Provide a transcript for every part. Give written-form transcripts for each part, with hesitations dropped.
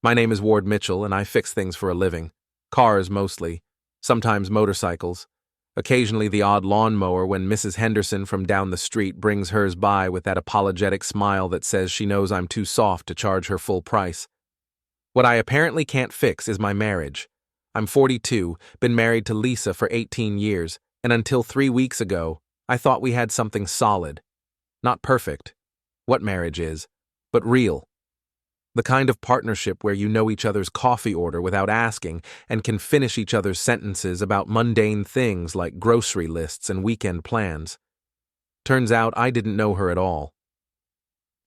My name is Ward Mitchell, and I fix things for a living. Cars, mostly. Sometimes motorcycles. Occasionally the odd lawnmower when Mrs. Henderson from down the street brings hers by with that apologetic smile that says she knows I'm too soft to charge her full price. What I apparently can't fix is my marriage. I'm 42, been married to Lisa for 18 years, and until 3 weeks ago, I thought we had something solid. Not perfect. What marriage is, but real. The kind of partnership where you know each other's coffee order without asking and can finish each other's sentences about mundane things like grocery lists and weekend plans. Turns out I didn't know her at all.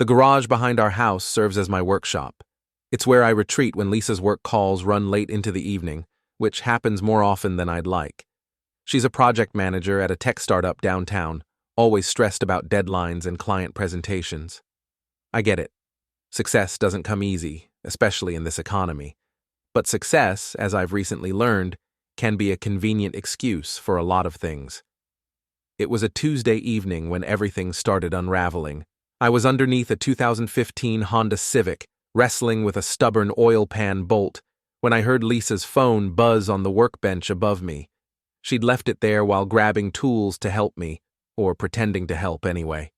The garage behind our house serves as my workshop. It's where I retreat when Lisa's work calls run late into the evening, which happens more often than I'd like. She's a project manager at a tech startup downtown, always stressed about deadlines and client presentations. I get it. Success doesn't come easy, especially in this economy. But success, as I've recently learned, can be a convenient excuse for a lot of things. It was a Tuesday evening when everything started unraveling. I was underneath a 2015 Honda Civic, wrestling with a stubborn oil pan bolt, when I heard Lisa's phone buzz on the workbench above me. She'd left it there while grabbing tools to help me, or pretending to help anyway.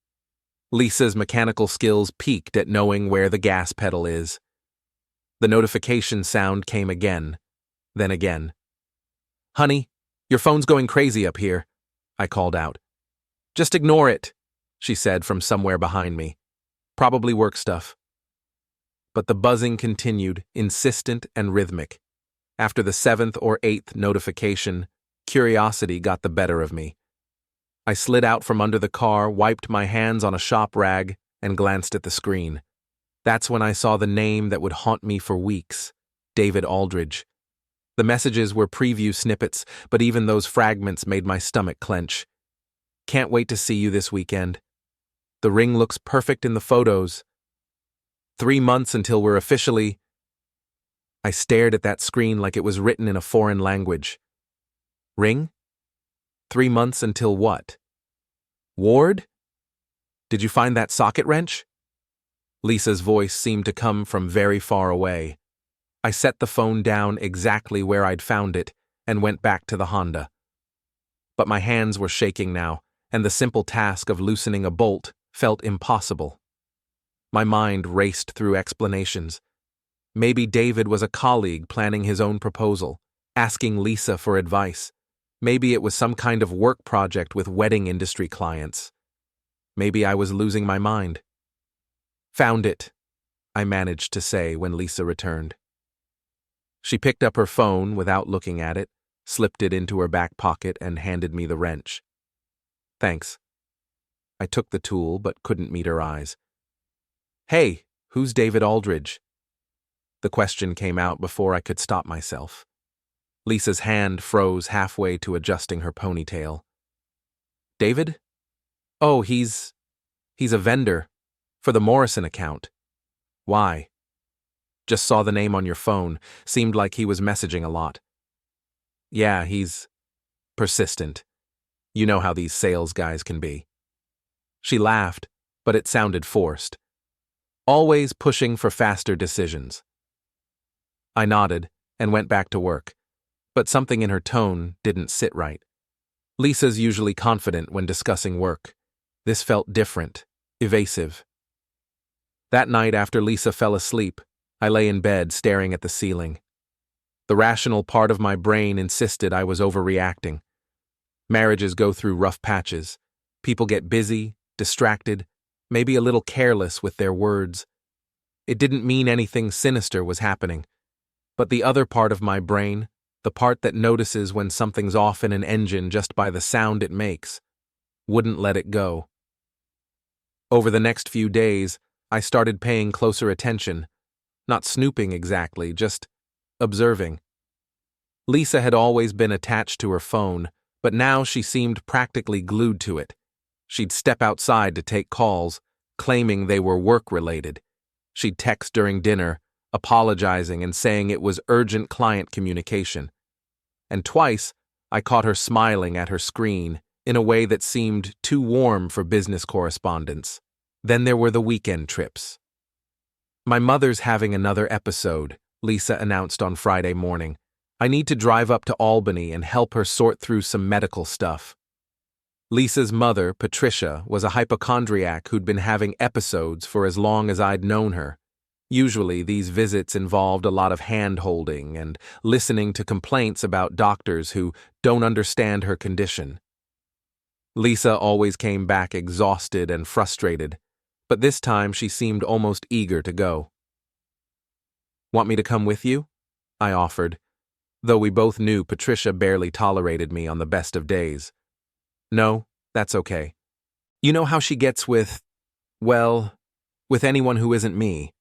Lisa's mechanical skills peaked at knowing where the gas pedal is. The notification sound came again, then again. "Honey, your phone's going crazy up here," I called out. "Just ignore it," she said from somewhere behind me. "Probably work stuff." But the buzzing continued, insistent and rhythmic. After the 7th or 8th notification, curiosity got the better of me. I slid out from under the car, wiped my hands on a shop rag, and glanced at the screen. That's when I saw the name that would haunt me for weeks, David Aldridge. The messages were preview snippets, but even those fragments made my stomach clench. "Can't wait to see you this weekend. The ring looks perfect in the photos. 3 months until we're officially—" I stared at that screen like it was written in a foreign language. Ring? 3 months until what? Ward? Did you find that socket wrench? Lisa's voice seemed to come from very far away. I set the phone down exactly where I'd found it and went back to the Honda. But my hands were shaking now, and the simple task of loosening a bolt felt impossible. My mind raced through explanations. Maybe David was a colleague planning his own proposal, asking Lisa for advice. Maybe it was some kind of work project with wedding industry clients. Maybe I was losing my mind. "Found it," I managed to say when Lisa returned. She picked up her phone without looking at it, slipped it into her back pocket, and handed me the wrench. "Thanks." I took the tool but couldn't meet her eyes. "Hey, who's David Aldridge?" The question came out before I could stop myself. Lisa's hand froze halfway to adjusting her ponytail. "David? Oh, he's a vendor. For the Morrison account." "Why?" "Just saw the name on your phone. Seemed like he was messaging a lot." "Yeah, he's persistent. You know how these sales guys can be." She laughed, but it sounded forced. "Always pushing for faster decisions." I nodded and went back to work, but something in her tone didn't sit right. Lisa's usually confident when discussing work. This felt different, evasive. That night after Lisa fell asleep, I lay in bed staring at the ceiling. The rational part of my brain insisted I was overreacting. Marriages go through rough patches. People get busy, distracted, maybe a little careless with their words. It didn't mean anything sinister was happening. But the other part of my brain, the part that notices when something's off in an engine just by the sound it makes, wouldn't let it go. Over the next few days, I started paying closer attention, not snooping exactly, just observing. Lisa had always been attached to her phone, but now she seemed practically glued to it. She'd step outside to take calls, claiming they were work-related. She'd text during dinner, apologizing and saying it was urgent client communication. And twice, I caught her smiling at her screen in a way that seemed too warm for business correspondence. Then there were the weekend trips. "My mother's having another episode," Lisa announced on Friday morning. I need to drive up to Albany and help her sort through some medical stuff. Lisa's mother, Patricia, was a hypochondriac who'd been having episodes for as long as I'd known her. Usually, these visits involved a lot of hand-holding and listening to complaints about doctors who don't understand her condition. Lisa always came back exhausted and frustrated, but this time she seemed almost eager to go. "Want me to come with you?" I offered, though we both knew Patricia barely tolerated me on the best of days. "No, that's okay. You know how she gets with anyone who isn't me.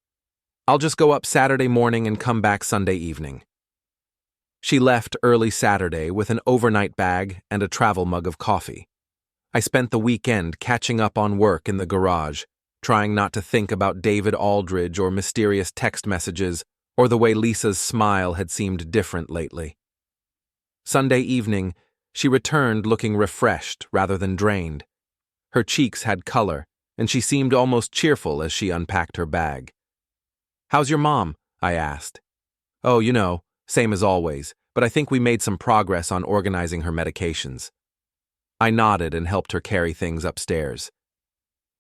I'll just go up Saturday morning and come back Sunday evening." She left early Saturday with an overnight bag and a travel mug of coffee. I spent the weekend catching up on work in the garage, trying not to think about David Aldridge or mysterious text messages or the way Lisa's smile had seemed different lately. Sunday evening, she returned looking refreshed rather than drained. Her cheeks had color, and she seemed almost cheerful as she unpacked her bag. "How's your mom?" I asked. "Oh, you know, same as always, but I think we made some progress on organizing her medications." I nodded and helped her carry things upstairs.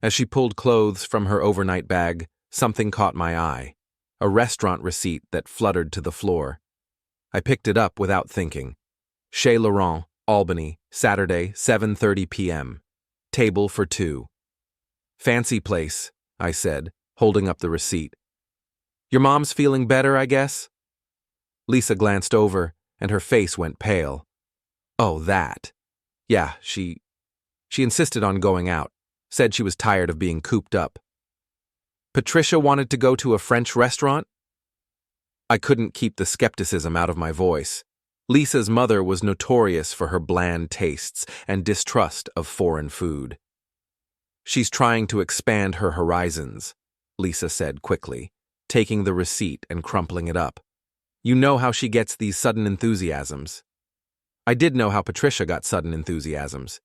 As she pulled clothes from her overnight bag, something caught my eye, a restaurant receipt that fluttered to the floor. I picked it up without thinking. Chez Laurent, Albany, Saturday, 7:30 p.m. Table for 2. "Fancy place," I said, holding up the receipt. "Your mom's feeling better, I guess?" Lisa glanced over, and her face went pale. "Oh, that. Yeah, she insisted on going out, said she was tired of being cooped up." "Patricia wanted to go to a French restaurant?" I couldn't keep the skepticism out of my voice. Lisa's mother was notorious for her bland tastes and distrust of foreign food. "She's trying to expand her horizons," Lisa said quickly, taking the receipt and crumpling it up. "You know how she gets these sudden enthusiasms." I did know how Patricia got sudden enthusiasms.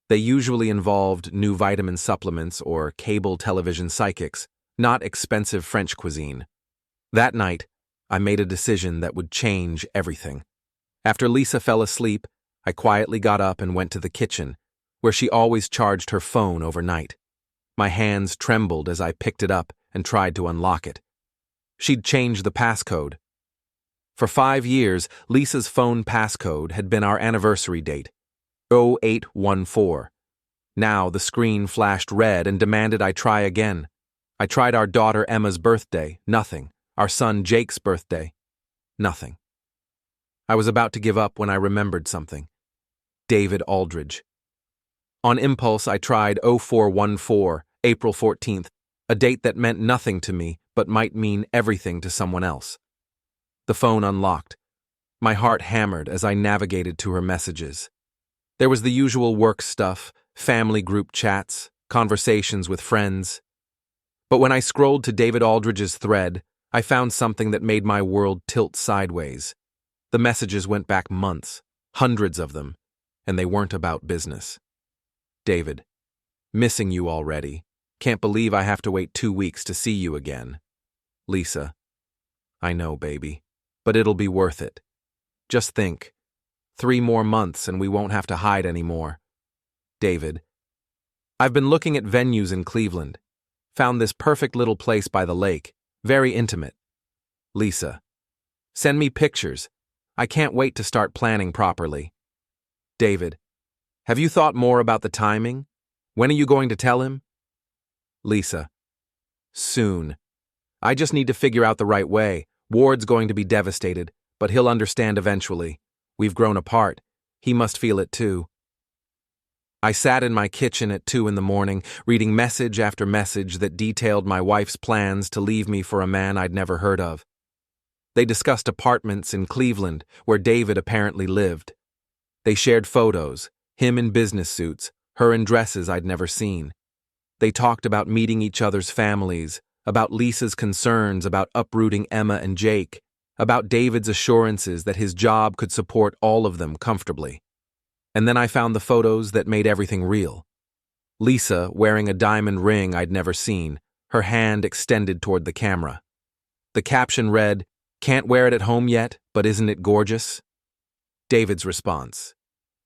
They usually involved new vitamin supplements or cable television psychics, not expensive French cuisine. That night, I made a decision that would change everything. After Lisa fell asleep, I quietly got up and went to the kitchen, where she always charged her phone overnight. My hands trembled as I picked it up and tried to unlock it. She'd changed the passcode. For 5 years, Lisa's phone passcode had been our anniversary date, 0814. Now the screen flashed red and demanded I try again. I tried our daughter Emma's birthday, nothing. Our son Jake's birthday, nothing. I was about to give up when I remembered something. David Aldridge. On impulse, I tried 0414, April 14th, a date that meant nothing to me but might mean everything to someone else. The phone unlocked. My heart hammered as I navigated to her messages. There was the usual work stuff, family group chats, conversations with friends. But when I scrolled to David Aldridge's thread, I found something that made my world tilt sideways. The messages went back months, hundreds of them, and they weren't about business. "David, missing you already. Can't believe I have to wait 2 weeks to see you again." Lisa, "I know, baby, but it'll be worth it. Just think, 3 more months and we won't have to hide anymore." David, "I've been looking at venues in Cleveland. Found this perfect little place by the lake, very intimate." Lisa, "Send me pictures. I can't wait to start planning properly." David, "Have you thought more about the timing? When are you going to tell him?" Lisa, "Soon. I just need to figure out the right way. Ward's going to be devastated, but he'll understand eventually. We've grown apart. He must feel it too." I sat in my kitchen at 2 in the morning, reading message after message that detailed my wife's plans to leave me for a man I'd never heard of. They discussed apartments in Cleveland, where David apparently lived. They shared photos, him in business suits, her in dresses I'd never seen. They talked about meeting each other's families, about Lisa's concerns about uprooting Emma and Jake, about David's assurances that his job could support all of them comfortably. And then I found the photos that made everything real. Lisa wearing a diamond ring I'd never seen, her hand extended toward the camera. The caption read, Can't wear it at home yet, but isn't it gorgeous? David's response.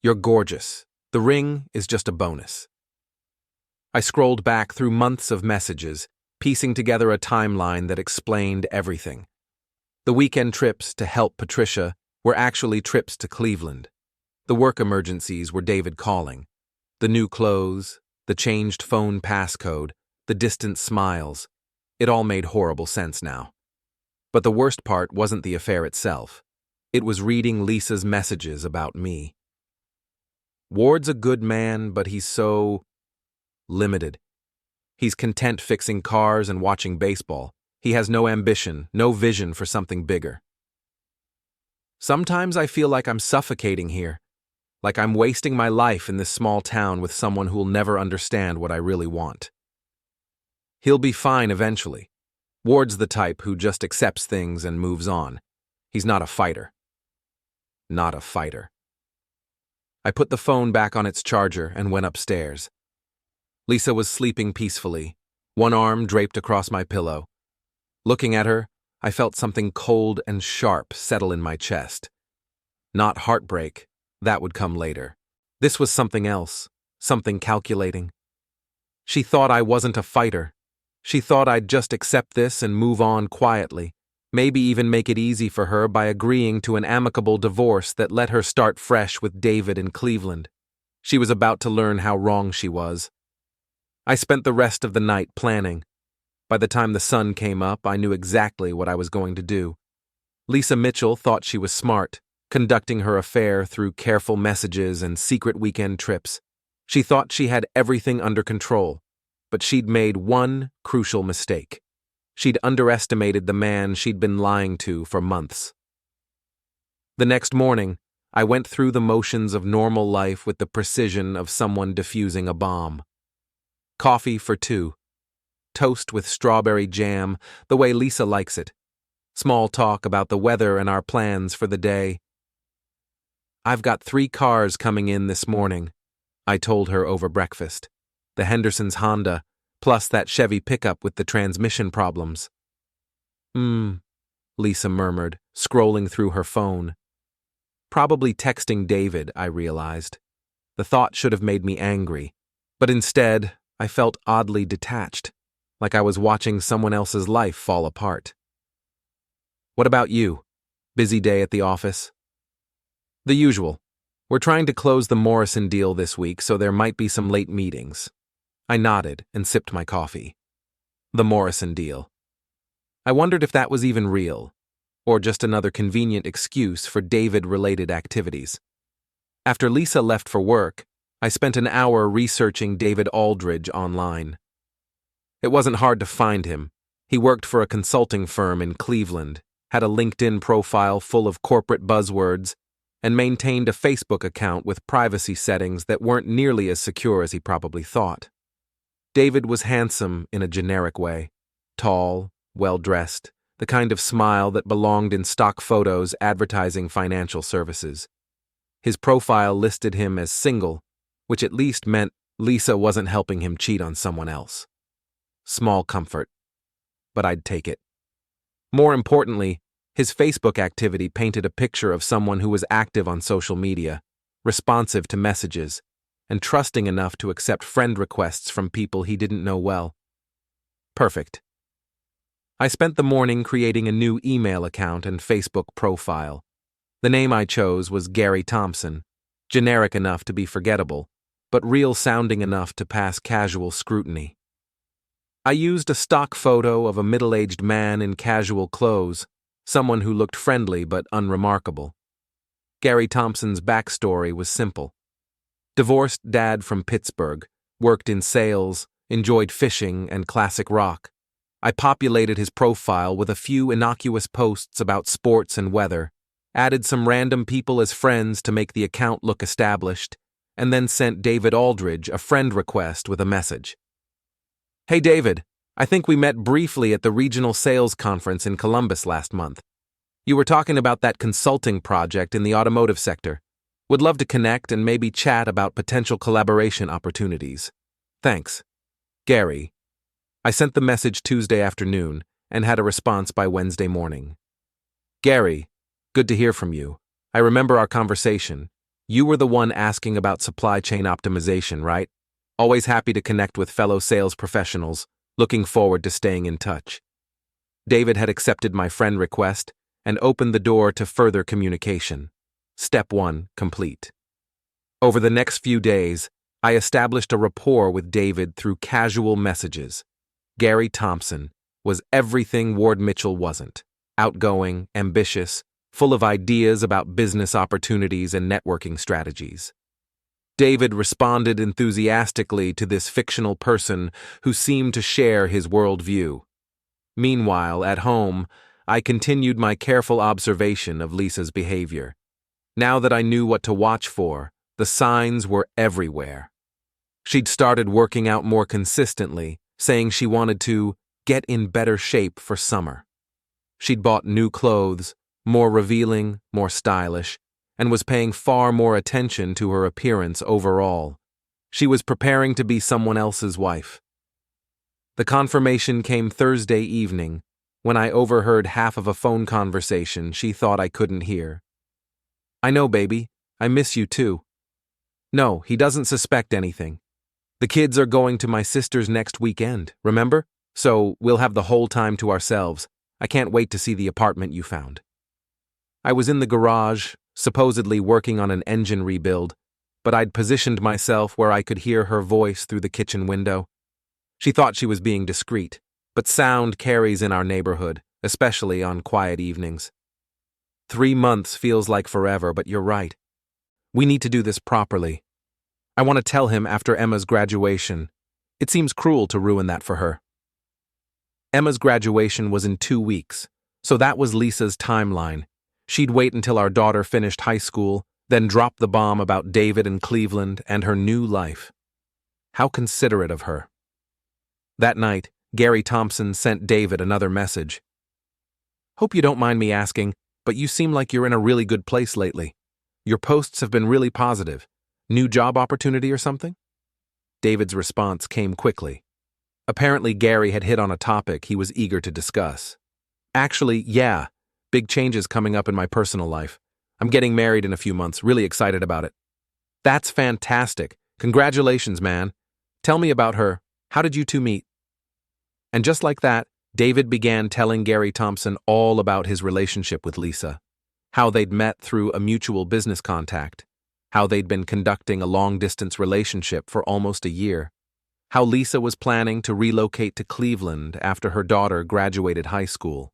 You're gorgeous. The ring is just a bonus. I scrolled back through months of messages, piecing together a timeline that explained everything. The weekend trips to help Patricia were actually trips to Cleveland. The work emergencies were David calling. The new clothes, the changed phone passcode, the distant smiles. It all made horrible sense now. But the worst part wasn't the affair itself. It was reading Lisa's messages about me. Ward's a good man, but he's so limited. He's content fixing cars and watching baseball. He has no ambition, no vision for something bigger. Sometimes I feel like I'm suffocating here, like I'm wasting my life in this small town with someone who'll never understand what I really want. He'll be fine eventually. Ward's the type who just accepts things and moves on. He's not a fighter. Not a fighter. I put the phone back on its charger and went upstairs. Lisa was sleeping peacefully, one arm draped across my pillow. Looking at her, I felt something cold and sharp settle in my chest. Not heartbreak, that would come later. This was something else, something calculating. She thought I wasn't a fighter. She thought I'd just accept this and move on quietly, maybe even make it easy for her by agreeing to an amicable divorce that let her start fresh with David in Cleveland. She was about to learn how wrong she was. I spent the rest of the night planning. By the time the sun came up, I knew exactly what I was going to do. Lisa Mitchell thought she was smart, conducting her affair through careful messages and secret weekend trips. She thought she had everything under control, but she'd made one crucial mistake. She'd underestimated the man she'd been lying to for months. The next morning, I went through the motions of normal life with the precision of someone defusing a bomb. Coffee for 2. Toast with strawberry jam, the way Lisa likes it. Small talk about the weather and our plans for the day. I've got 3 cars coming in this morning, I told her over breakfast. The Henderson's Honda, plus that Chevy pickup with the transmission problems. Lisa murmured, scrolling through her phone. Probably texting David, I realized. The thought should have made me angry, but instead, I felt oddly detached, like I was watching someone else's life fall apart. What about you? Busy day at the office? The usual. We're trying to close the Morrison deal this week, so there might be some late meetings. I nodded and sipped my coffee. The Morrison deal. I wondered if that was even real, or just another convenient excuse for David-related activities. After Lisa left for work, I spent an hour researching David Aldridge online. It wasn't hard to find him. He worked for a consulting firm in Cleveland, had a LinkedIn profile full of corporate buzzwords, and maintained a Facebook account with privacy settings that weren't nearly as secure as he probably thought. David was handsome in a generic way. Tall, well-dressed, the kind of smile that belonged in stock photos advertising financial services. His profile listed him as single, which at least meant Lisa wasn't helping him cheat on someone else. Small comfort, but I'd take it. More importantly, his Facebook activity painted a picture of someone who was active on social media, responsive to messages, and trusting enough to accept friend requests from people he didn't know well. Perfect. I spent the morning creating a new email account and Facebook profile. The name I chose was Gary Thompson, generic enough to be forgettable, but real-sounding enough to pass casual scrutiny. I used a stock photo of a middle-aged man in casual clothes, someone who looked friendly but unremarkable. Gary Thompson's backstory was simple. Divorced dad from Pittsburgh, worked in sales, enjoyed fishing and classic rock. I populated his profile with a few innocuous posts about sports and weather, added some random people as friends to make the account look established, and then sent David Aldridge a friend request with a message. Hey David, I think we met briefly at the regional sales conference in Columbus last month. You were talking about that consulting project in the automotive sector. Would love to connect and maybe chat about potential collaboration opportunities. Thanks. Gary. I sent the message Tuesday afternoon and had a response by Wednesday morning. Gary, good to hear from you. I remember our conversation. You were the one asking about supply chain optimization, right? Always happy to connect with fellow sales professionals, looking forward to staying in touch. David had accepted my friend request and opened the door to further communication. Step 1 complete. Over the next few days, I established a rapport with David through casual messages. Gary Thompson was everything Ward Mitchell wasn't: outgoing, ambitious, full of ideas about business opportunities and networking strategies. David responded enthusiastically to this fictional person who seemed to share his worldview. Meanwhile, at home, I continued my careful observation of Lisa's behavior. Now that I knew what to watch for, the signs were everywhere. She'd started working out more consistently, saying she wanted to get in better shape for summer. She'd bought new clothes, more revealing, more stylish, and was paying far more attention to her appearance overall. She was preparing to be someone else's wife. The confirmation came Thursday evening, when I overheard half of a phone conversation she thought I couldn't hear. "I know, baby. I miss you too." No, he doesn't suspect anything. The kids are going to my sister's next weekend, remember? So we'll have the whole time to ourselves. I can't wait to see the apartment you found. I was in the garage, supposedly working on an engine rebuild, but I'd positioned myself where I could hear her voice through the kitchen window. She thought she was being discreet, but sound carries in our neighborhood, especially on quiet evenings. 3 months feels like forever, but you're right. We need to do this properly. I want to tell him after Emma's graduation. It seems cruel to ruin that for her. Emma's graduation was in 2 weeks, so that was Lisa's timeline. She'd wait until our daughter finished high school, then drop the bomb about David and Cleveland and her new life. How considerate of her. That night, Gary Thompson sent David another message. "Hope you don't mind me asking, but you seem like you're in a really good place lately. Your posts have been really positive. New job opportunity or something?" David's response came quickly. Apparently, Gary had hit on a topic he was eager to discuss. "Actually, yeah. Big changes coming up in my personal life. I'm getting married in a few months, really excited about it." "That's fantastic. Congratulations, man. Tell me about her. How did you two meet?" And just like that, David began telling Gary Thompson all about his relationship with Lisa, how they'd met through a mutual business contact, how they'd been conducting a long-distance relationship for almost a year, how Lisa was planning to relocate to Cleveland after her daughter graduated high school.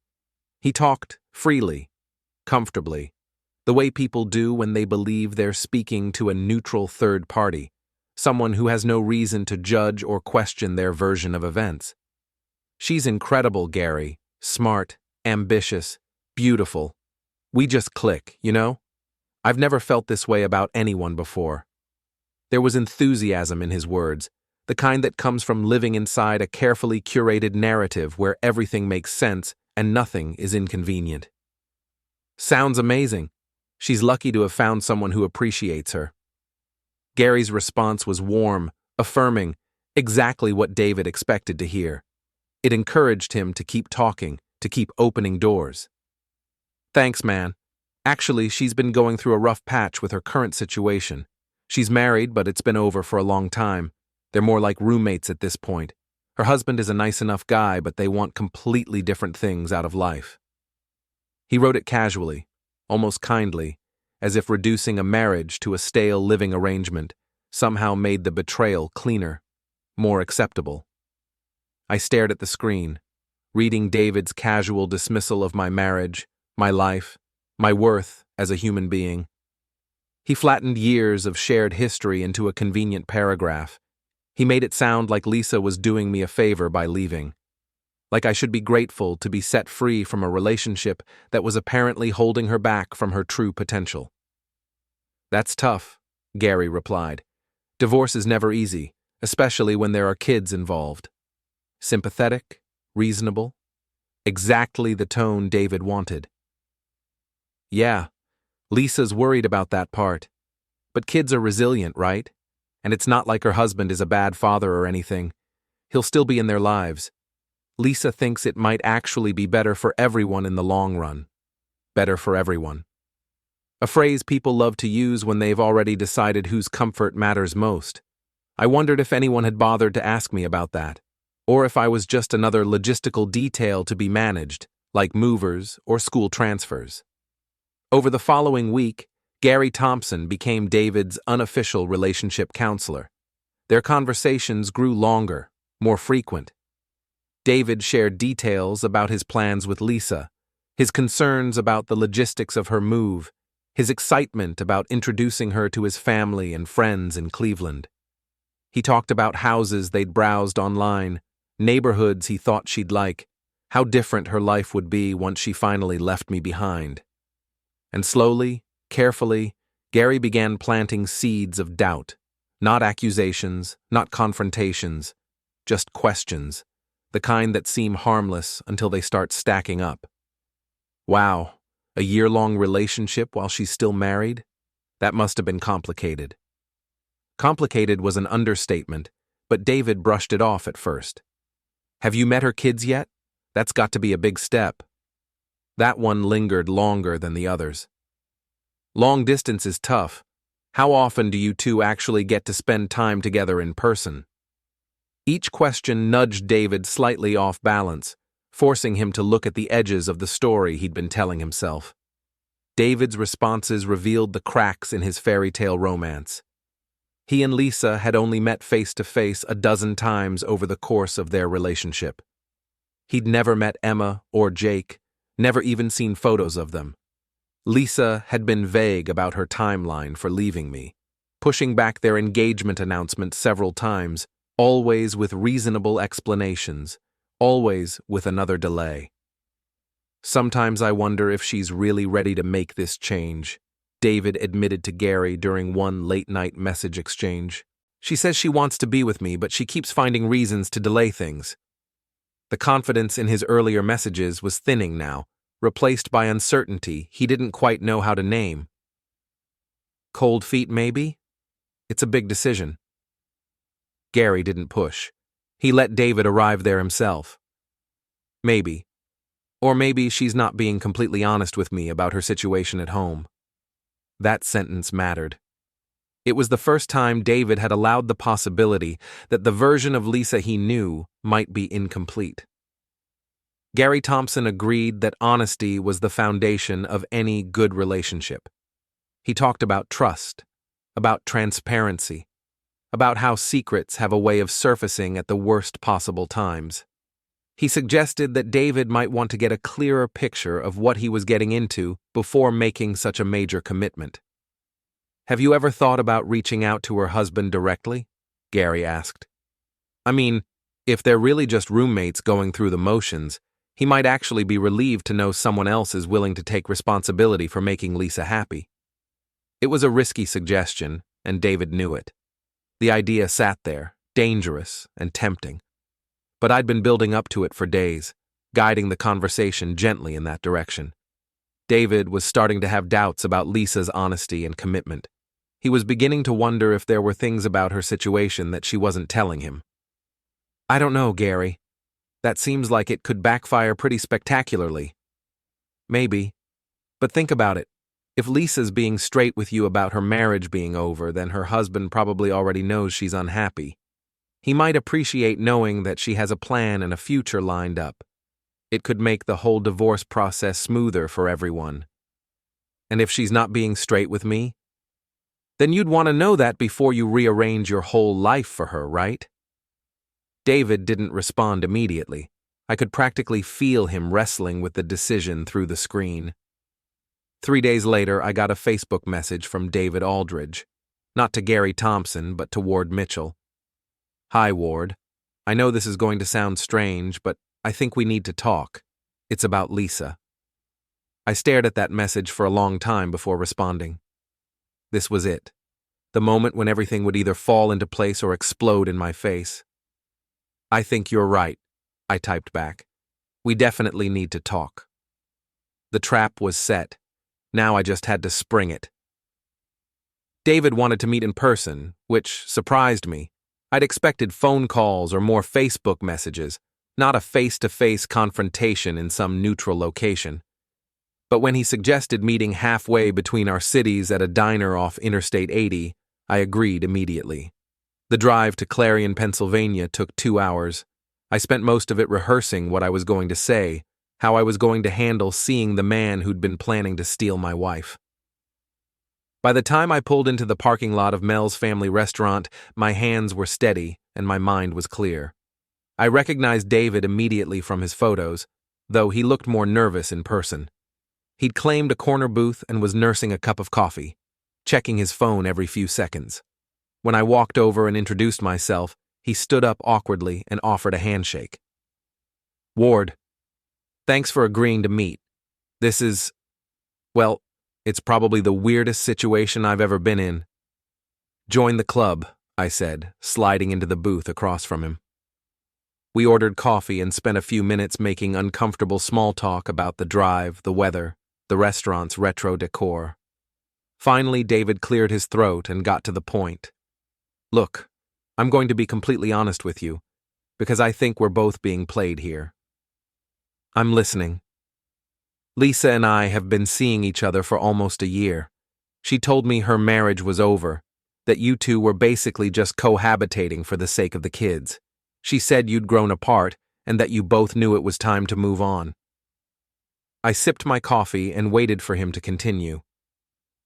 He talked freely, comfortably, the way people do when they believe they're speaking to a neutral third party, someone who has no reason to judge or question their version of events. "She's incredible, Gary. Smart, ambitious, beautiful. We just click, you know? I've never felt this way about anyone before." There was enthusiasm in his words, the kind that comes from living inside a carefully curated narrative where everything makes sense and nothing is inconvenient. "Sounds amazing. She's lucky to have found someone who appreciates her." Gary's response was warm, affirming, exactly what David expected to hear. It encouraged him to keep talking, to keep opening doors. "Thanks, man. Actually, she's been going through a rough patch with her current situation. She's married, but it's been over for a long time. They're more like roommates at this point. Her husband is a nice enough guy, but they want completely different things out of life." He wrote it casually, almost kindly, as if reducing a marriage to a stale living arrangement somehow made the betrayal cleaner, more acceptable. I stared at the screen, reading David's casual dismissal of my marriage, my life, my worth as a human being. He flattened years of shared history into a convenient paragraph. He made it sound like Lisa was doing me a favor by leaving, like I should be grateful to be set free from a relationship that was apparently holding her back from her true potential. "That's tough," Gary replied. "Divorce is never easy, especially when there are kids involved." Sympathetic, reasonable, exactly the tone David wanted. "Yeah, Lisa's worried about that part. But kids are resilient, right? And it's not like her husband is a bad father or anything. He'll still be in their lives. Lisa thinks it might actually be better for everyone in the long run." better for everyone. A phrase people love to use when they've already decided whose comfort matters most. I wondered if anyone had bothered to ask me about that, or if I was just another logistical detail to be managed, like movers or school transfers. Over the following week, Gary Thompson became David's unofficial relationship counselor. Their conversations grew longer, more frequent. David shared details about his plans with Lisa, his concerns about the logistics of her move, his excitement about introducing her to his family and friends in Cleveland. He talked about houses they'd browsed online, neighborhoods he thought she'd like, how different her life would be once she finally left me behind. And slowly, carefully, Gary began planting seeds of doubt. Not accusations, not confrontations, just questions, the kind that seem harmless until they start stacking up. Wow, a year-long relationship while she's still married? That must have been complicated. Complicated was an understatement, but David brushed it off at first. Have you met her kids yet? That's got to be a big step. That one lingered longer than the others. Long distance is tough. How often do you two actually get to spend time together in person? Each question nudged David slightly off balance, forcing him to look at the edges of the story he'd been telling himself. David's responses revealed the cracks in his fairy tale romance. He and Lisa had only met face-to-face a dozen times over the course of their relationship. He'd never met Emma or Jake, never even seen photos of them. Lisa had been vague about her timeline for leaving me, pushing back their engagement announcement several times, always with reasonable explanations, always with another delay. Sometimes I wonder if she's really ready to make this change, David admitted to Gary during one late-night message exchange. She says she wants to be with me, but she keeps finding reasons to delay things. The confidence in his earlier messages was thinning now, replaced by uncertainty he didn't quite know how to name. Cold feet, maybe? It's a big decision. Gary didn't push. He let David arrive there himself. Maybe. Or maybe she's not being completely honest with me about her situation at home. That sentence mattered. It was the first time David had allowed the possibility that the version of Lisa he knew might be incomplete. Gary Thompson agreed that honesty was the foundation of any good relationship. He talked about trust, about transparency, about how secrets have a way of surfacing at the worst possible times. He suggested that David might want to get a clearer picture of what he was getting into before making such a major commitment. Have you ever thought about reaching out to her husband directly? Gary asked. I mean, if they're really just roommates going through the motions, he might actually be relieved to know someone else is willing to take responsibility for making Lisa happy. It was a risky suggestion, and David knew it. The idea sat there, dangerous and tempting. But I'd been building up to it for days, guiding the conversation gently in that direction. David was starting to have doubts about Lisa's honesty and commitment. He was beginning to wonder if there were things about her situation that she wasn't telling him. I don't know, Gary. That seems like it could backfire pretty spectacularly. Maybe. But think about it. If Lisa's being straight with you about her marriage being over, then her husband probably already knows she's unhappy. He might appreciate knowing that she has a plan and a future lined up. It could make the whole divorce process smoother for everyone. And if she's not being straight with me, then you'd want to know that before you rearrange your whole life for her, right? David didn't respond immediately. I could practically feel him wrestling with the decision through the screen. 3 days later, I got a Facebook message from David Aldridge. Not to Gary Thompson, but to Ward Mitchell. Hi, Ward. I know this is going to sound strange, but I think we need to talk. It's about Lisa. I stared at that message for a long time before responding. This was it. The moment when everything would either fall into place or explode in my face. I think you're right, I typed back. We definitely need to talk. The trap was set. Now I just had to spring it. David wanted to meet in person, which surprised me. I'd expected phone calls or more Facebook messages, not a face-to-face confrontation in some neutral location. But when he suggested meeting halfway between our cities at a diner off Interstate 80, I agreed immediately. The drive to Clarion, Pennsylvania took 2 hours. I spent most of it rehearsing what I was going to say, how I was going to handle seeing the man who'd been planning to steal my wife. By the time I pulled into the parking lot of Mel's family restaurant, my hands were steady and my mind was clear. I recognized David immediately from his photos, though he looked more nervous in person. He'd claimed a corner booth and was nursing a cup of coffee, checking his phone every few seconds. When I walked over and introduced myself, he stood up awkwardly and offered a handshake. "Ward, thanks for agreeing to meet. This is, well, it's probably the weirdest situation I've ever been in." "Join the club," I said, sliding into the booth across from him. We ordered coffee and spent a few minutes making uncomfortable small talk about the drive, the weather, the restaurant's retro decor. Finally, David cleared his throat and got to the point. "Look, I'm going to be completely honest with you, because I think we're both being played here." "I'm listening." "Lisa and I have been seeing each other for almost a year. She told me her marriage was over, that you two were basically just cohabitating for the sake of the kids. She said you'd grown apart and that you both knew it was time to move on." I sipped my coffee and waited for him to continue.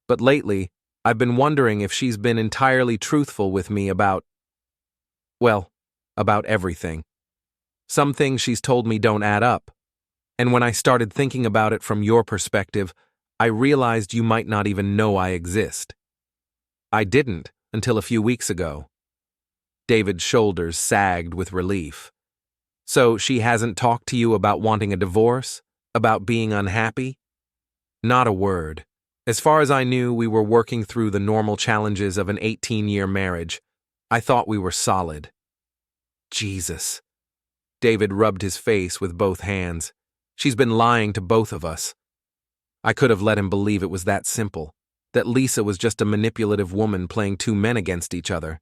"But lately, I've been wondering if she's been entirely truthful with me about everything. Some things she's told me don't add up. And when I started thinking about it from your perspective, I realized you might not even know I exist." "I didn't until a few weeks ago." David's shoulders sagged with relief. "So she hasn't talked to you about wanting a divorce? About being unhappy?" "Not a word. As far as I knew, we were working through the normal challenges of an 18-year marriage. I thought we were solid." "Jesus." David rubbed his face with both hands. "She's been lying to both of us." I could have let him believe it was that simple, that Lisa was just a manipulative woman playing two men against each other.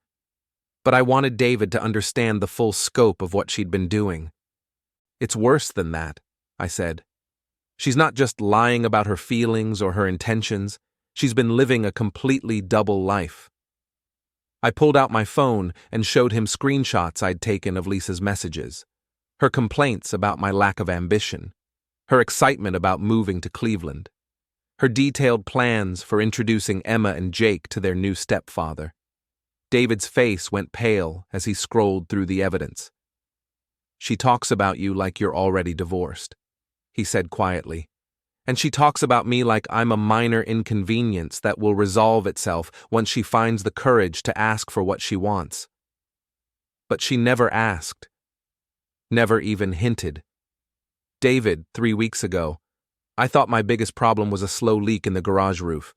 But I wanted David to understand the full scope of what she'd been doing. "It's worse than that," I said. "She's not just lying about her feelings or her intentions. She's been living a completely double life." I pulled out my phone and showed him screenshots I'd taken of Lisa's messages. Her complaints about my lack of ambition. Her excitement about moving to Cleveland. Her detailed plans for introducing Emma and Jake to their new stepfather. David's face went pale as he scrolled through the evidence. "She talks about you like you're already divorced," he said quietly. "And she talks about me like I'm a minor inconvenience that will resolve itself once she finds the courage to ask for what she wants." But she never asked. Never even hinted. "David, 3 weeks ago, I thought my biggest problem was a slow leak in the garage roof.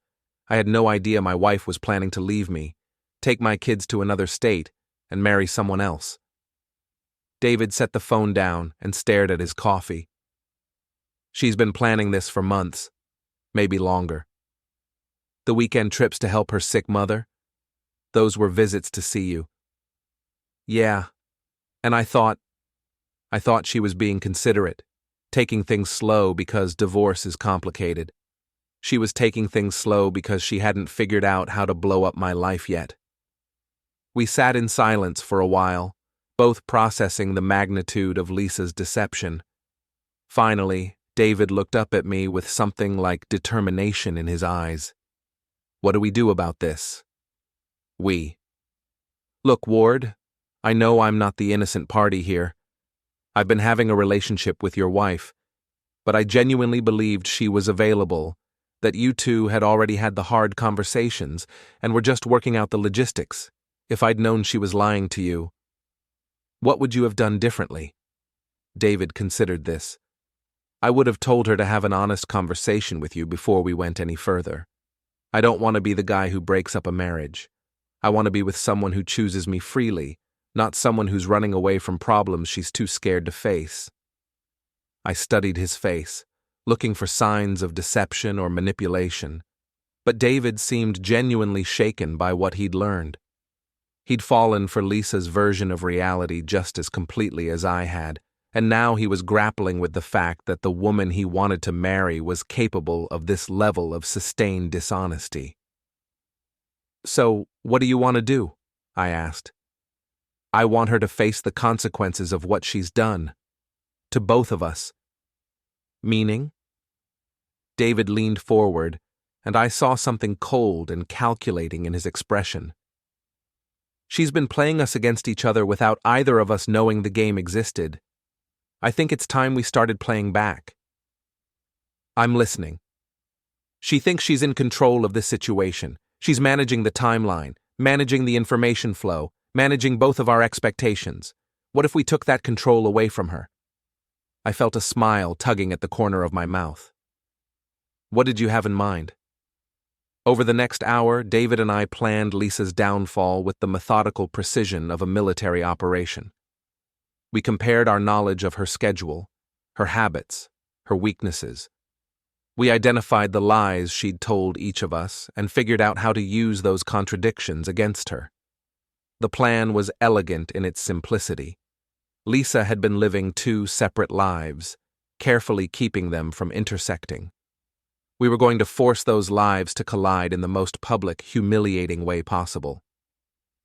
I had no idea my wife was planning to leave me, take my kids to another state, and marry someone else." David set the phone down and stared at his coffee. "She's been planning this for months, maybe longer. The weekend trips to help her sick mother, those were visits to see you." "Yeah, and I thought she was being considerate, taking things slow because divorce is complicated. She was taking things slow because she hadn't figured out how to blow up my life yet." We sat in silence for a while, both processing the magnitude of Lisa's deception. Finally, David looked up at me with something like determination in his eyes. "What do we do about this?" "We." "Look, Ward, I know I'm not the innocent party here. I've been having a relationship with your wife, but I genuinely believed she was available, that you two had already had the hard conversations and were just working out the logistics. If I'd known she was lying to you, what would you have done differently?" David considered this. "I would have told her to have an honest conversation with you before we went any further. I don't want to be the guy who breaks up a marriage. I want to be with someone who chooses me freely, not someone who's running away from problems she's too scared to face." I studied his face, looking for signs of deception or manipulation, but David seemed genuinely shaken by what he'd learned. He'd fallen for Lisa's version of reality just as completely as I had, and now he was grappling with the fact that the woman he wanted to marry was capable of this level of sustained dishonesty. "So, what do you want to do?" I asked. "I want her to face the consequences of what she's done. To both of us." "Meaning?" David leaned forward, and I saw something cold and calculating in his expression. "She's been playing us against each other without either of us knowing the game existed. I think it's time we started playing back." "I'm listening." "She thinks she's in control of this situation. She's managing the timeline, managing the information flow, managing both of our expectations. What if we took that control away from her?" I felt a smile tugging at the corner of my mouth. "What did you have in mind?" Over the next hour, David and I planned Lisa's downfall with the methodical precision of a military operation. We compared our knowledge of her schedule, her habits, her weaknesses. We identified the lies she'd told each of us and figured out how to use those contradictions against her. The plan was elegant in its simplicity. Lisa had been living two separate lives, carefully keeping them from intersecting. We were going to force those lives to collide in the most public, humiliating way possible.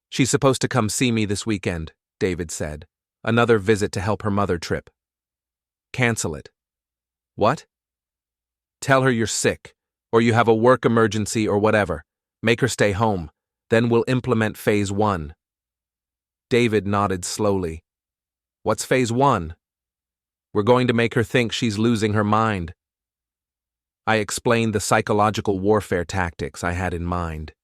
"She's supposed to come see me this weekend," David said. "Another visit to help her mother trip." "Cancel it." "What?" "Tell her you're sick, or you have a work emergency or whatever. Make her stay home. Then we'll implement phase 1. David nodded slowly. "What's phase 1? "We're going to make her think she's losing her mind." I explained the psychological warfare tactics I had in mind.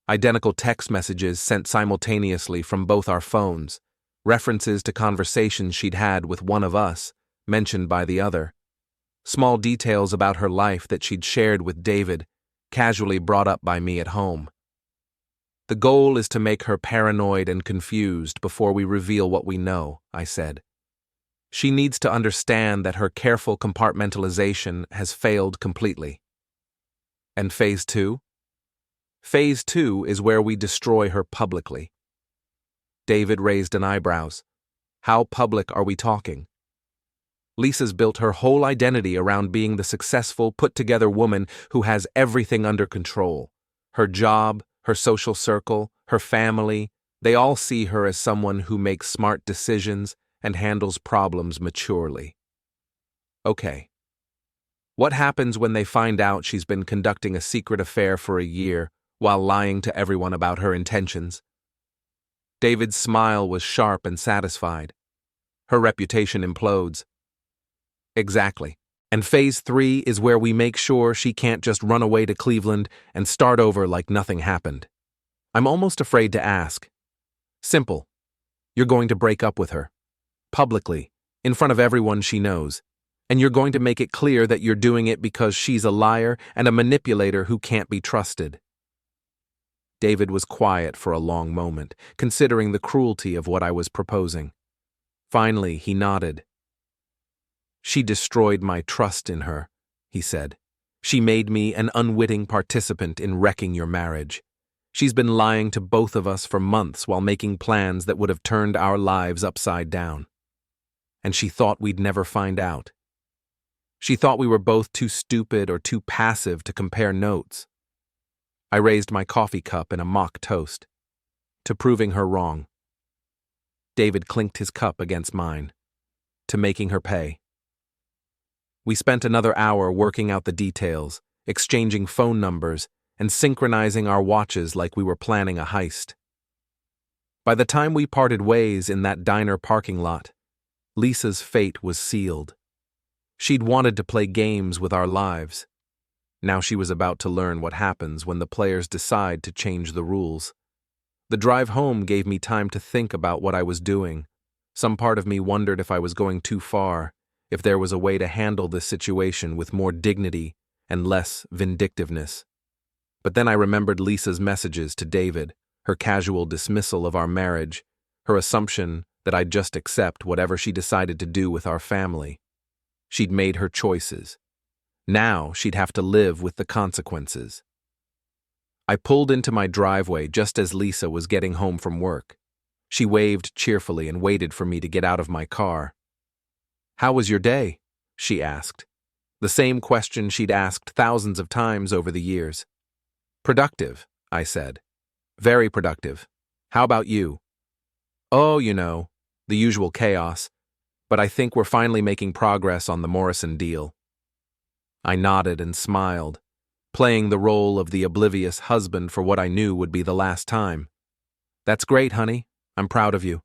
Identical text messages sent simultaneously from both our phones, references to conversations she'd had with one of us, mentioned by the other, small details about her life that she'd shared with David, casually brought up by me at home. "The goal is to make her paranoid and confused before we reveal what we know," I said. "She needs to understand that her careful compartmentalization has failed completely." "And phase 2? "Phase 2 is where we destroy her publicly." David raised an eyebrows. "How public are we talking?" "Lisa's built her whole identity around being the successful, put-together woman who has everything under control. Her job, her social circle, her family, they all see her as someone who makes smart decisions and handles problems maturely." "Okay. What happens when they find out she's been conducting a secret affair for a year while lying to everyone about her intentions?" David's smile was sharp and satisfied. "Her reputation implodes." "Exactly. And phase 3 is where we make sure she can't just run away to Cleveland and start over like nothing happened. I'm almost afraid to ask. Simple. You're going to break up with her. Publicly, in front of everyone she knows. And you're going to make it clear that you're doing it because she's a liar and a manipulator who can't be trusted." David was quiet for a long moment, considering the cruelty of what I was proposing. Finally, he nodded. "She destroyed my trust in her," he said. "She made me an unwitting participant in wrecking your marriage. She's been lying to both of us for months while making plans that would have turned our lives upside down. And she thought we'd never find out. She thought we were both too stupid or too passive to compare notes." I raised my coffee cup in a mock toast to proving her wrong. David clinked his cup against mine. To making her pay. We spent another hour working out the details, exchanging phone numbers, and synchronizing our watches like we were planning a heist. By the time we parted ways in that diner parking lot, Lisa's fate was sealed. She'd wanted to play games with our lives. Now she was about to learn what happens when the players decide to change the rules. The drive home gave me time to think about what I was doing. Some part of me wondered if I was going too far, if there was a way to handle this situation with more dignity and less vindictiveness. But then I remembered Lisa's messages to David, her casual dismissal of our marriage, her assumption that I'd just accept whatever she decided to do with our family. She'd made her choices. Now she'd have to live with the consequences. I pulled into my driveway just as Lisa was getting home from work. She waved cheerfully and waited for me to get out of my car. "How was your day?" she asked. The same question she'd asked thousands of times over the years. "Productive," I said. "Very productive. How about you?" "Oh, the usual chaos. But I think we're finally making progress on the Morrison deal." I nodded and smiled, playing the role of the oblivious husband for what I knew would be the last time. "That's great, honey. I'm proud of you."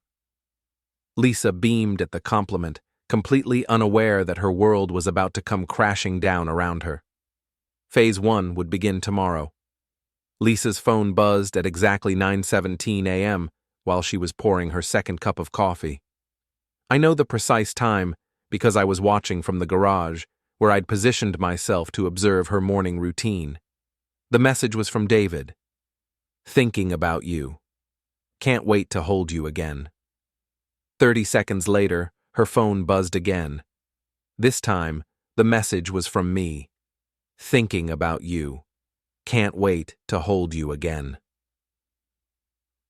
Lisa beamed at the compliment, completely unaware that her world was about to come crashing down around her. Phase 1 would begin tomorrow. Lisa's phone buzzed at exactly 9:17 a.m. while she was pouring her second cup of coffee. I know the precise time because I was watching from the garage, where I'd positioned myself to observe her morning routine. The message was from David. "Thinking about you. Can't wait to hold you again." 30 seconds later, her phone buzzed again. This time, the message was from me. "Thinking about you. Can't wait to hold you again."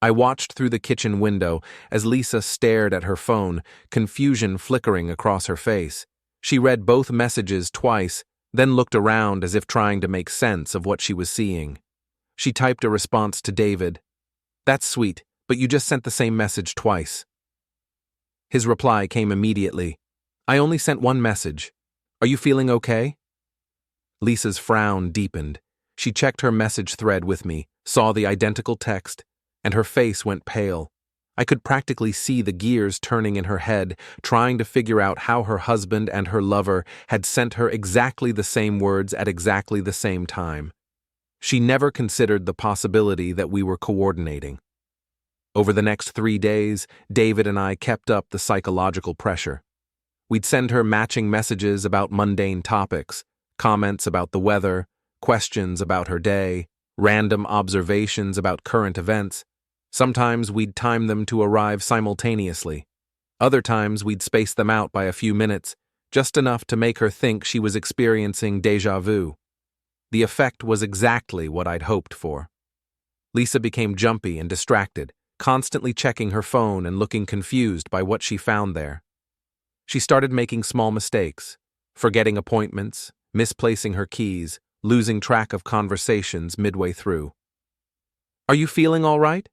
I watched through the kitchen window as Lisa stared at her phone, confusion flickering across her face. She read both messages twice, then looked around as if trying to make sense of what she was seeing. She typed a response to David. "That's sweet, but you just sent the same message twice." His reply came immediately. "I only sent one message. Are you feeling okay?" Lisa's frown deepened. She checked her message thread with me, saw the identical text, and her face went pale. I could practically see the gears turning in her head, trying to figure out how her husband and her lover had sent her exactly the same words at exactly the same time. She never considered the possibility that we were coordinating. Over the next 3 days, David and I kept up the psychological pressure. We'd send her matching messages about mundane topics, comments about the weather, questions about her day, random observations about current events. Sometimes we'd time them to arrive simultaneously. Other times we'd space them out by a few minutes, just enough to make her think she was experiencing déjà vu. The effect was exactly what I'd hoped for. Lisa became jumpy and distracted, constantly checking her phone and looking confused by what she found there. She started making small mistakes, forgetting appointments, misplacing her keys, losing track of conversations midway through. "Are you feeling all right?"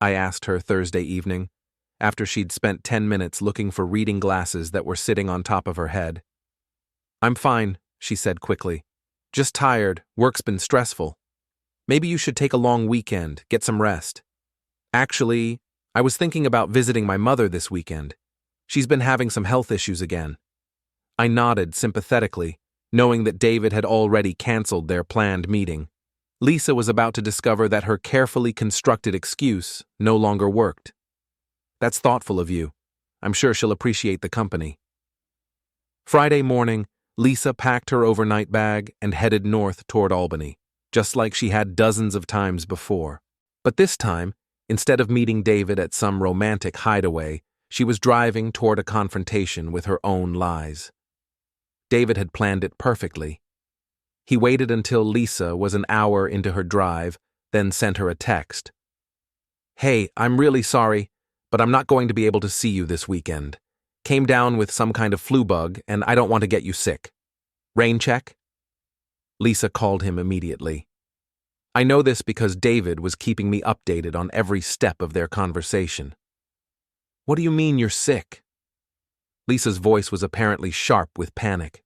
I asked her Thursday evening, after she'd spent 10 minutes looking for reading glasses that were sitting on top of her head. "I'm fine," she said quickly. "Just tired, work's been stressful. Maybe you should take a long weekend, get some rest. Actually, I was thinking about visiting my mother this weekend. She's been having some health issues again." I nodded sympathetically, knowing that David had already canceled their planned meeting. Lisa was about to discover that her carefully constructed excuse no longer worked. "That's thoughtful of you. I'm sure she'll appreciate the company." Friday morning, Lisa packed her overnight bag and headed north toward Albany, just like she had dozens of times before. But this time, instead of meeting David at some romantic hideaway, she was driving toward a confrontation with her own lies. David had planned it perfectly. He waited until Lisa was an hour into her drive, then sent her a text. "Hey, I'm really sorry, but I'm not going to be able to see you this weekend. Came down with some kind of flu bug, and I don't want to get you sick. Rain check?" Lisa called him immediately. I know this because David was keeping me updated on every step of their conversation. "What do you mean you're sick?" Lisa's voice was apparently sharp with panic.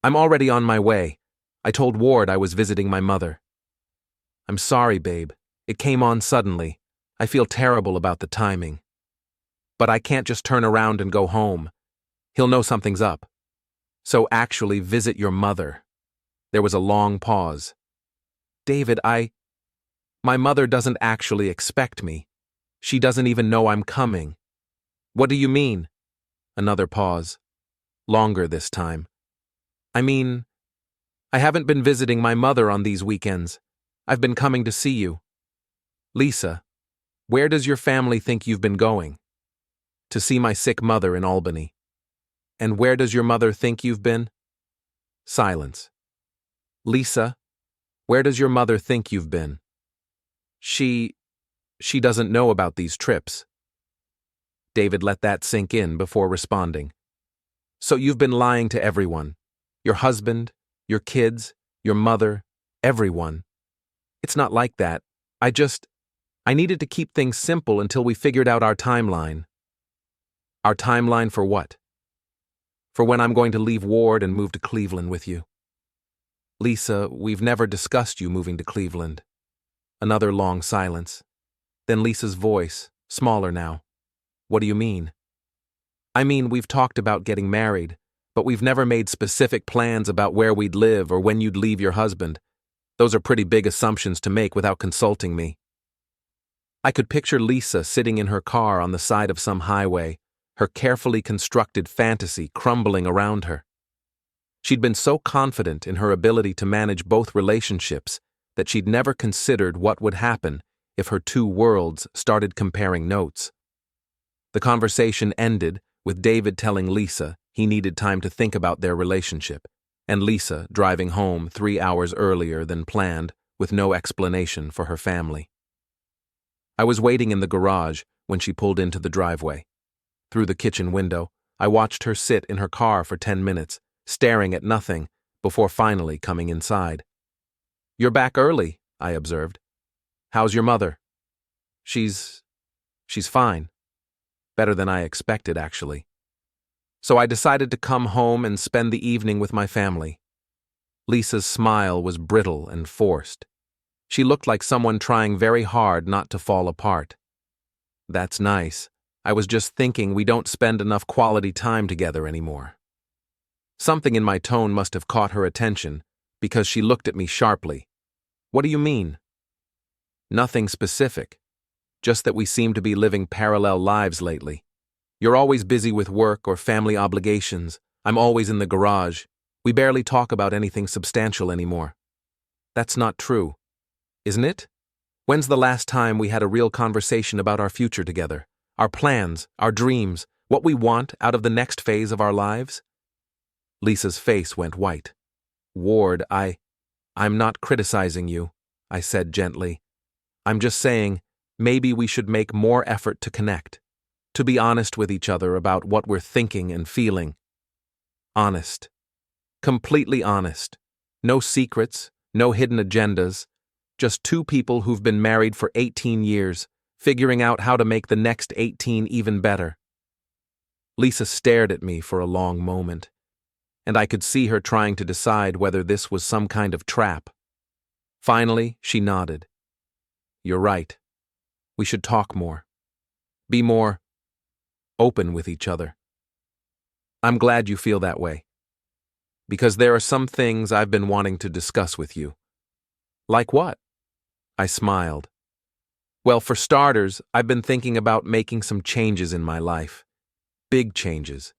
"I'm already on my way. I told Ward I was visiting my mother." "I'm sorry, babe. It came on suddenly. I feel terrible about the timing. But I can't just turn around and go home. He'll know something's up. So actually visit your mother." There was a long pause. "David, my mother doesn't actually expect me. She doesn't even know I'm coming." "What do you mean?" Another pause. Longer this time. "I mean, I haven't been visiting my mother on these weekends. I've been coming to see you." "Lisa, where does your family think you've been going?" "To see my sick mother in Albany." "And where does your mother think you've been?" Silence. "Lisa, where does your mother think you've been?" She doesn't know about these trips." David let that sink in before responding. So you've been lying to everyone. Your husband, your kids, your mother, everyone. It's not like that. I needed to keep things simple until we figured out our timeline. Our timeline for what? For when I'm going to leave Ward and move to Cleveland with you. Lisa, we've never discussed you moving to Cleveland. Another long silence. Then Lisa's voice, smaller now. What do you mean? I mean, we've talked about getting married, but we've never made specific plans about where we'd live or when you'd leave your husband. Those are pretty big assumptions to make without consulting me. I could picture Lisa sitting in her car on the side of some highway, her carefully constructed fantasy crumbling around her. She'd been so confident in her ability to manage both relationships that she'd never considered what would happen if her two worlds started comparing notes. The conversation ended with David telling Lisa he needed time to think about their relationship, and Lisa driving home 3 hours earlier than planned with no explanation for her family. I was waiting in the garage when she pulled into the driveway. Through the kitchen window, I watched her sit in her car for 10 minutes, staring at nothing, before finally coming inside. You're back early, I observed. How's your mother? She's fine. Better than I expected, actually. So I decided to come home and spend the evening with my family. Lisa's smile was brittle and forced. She looked like someone trying very hard not to fall apart. That's nice. I was just thinking we don't spend enough quality time together anymore. Something in my tone must have caught her attention, because she looked at me sharply. What do you mean? Nothing specific. Just that we seem to be living parallel lives lately. You're always busy with work or family obligations. I'm always in the garage. We barely talk about anything substantial anymore. That's not true. Isn't it? When's the last time we had a real conversation about our future together? Our plans, our dreams, what we want out of the next phase of our lives? Lisa's face went white. Ward, I'm not criticizing you, I said gently. I'm just saying, maybe we should make more effort to connect, to be honest with each other about what we're thinking and feeling. Honest. Completely honest. No secrets, no hidden agendas. Just two people who've been married for 18 years, figuring out how to make the next 18 even better. Lisa stared at me for a long moment, and I could see her trying to decide whether this was some kind of trap. Finally, she nodded. You're right. We should talk more. Be more open with each other. I'm glad you feel that way, because there are some things I've been wanting to discuss with you. Like what? I smiled. Well, for starters, I've been thinking about making some changes in my life. Big changes.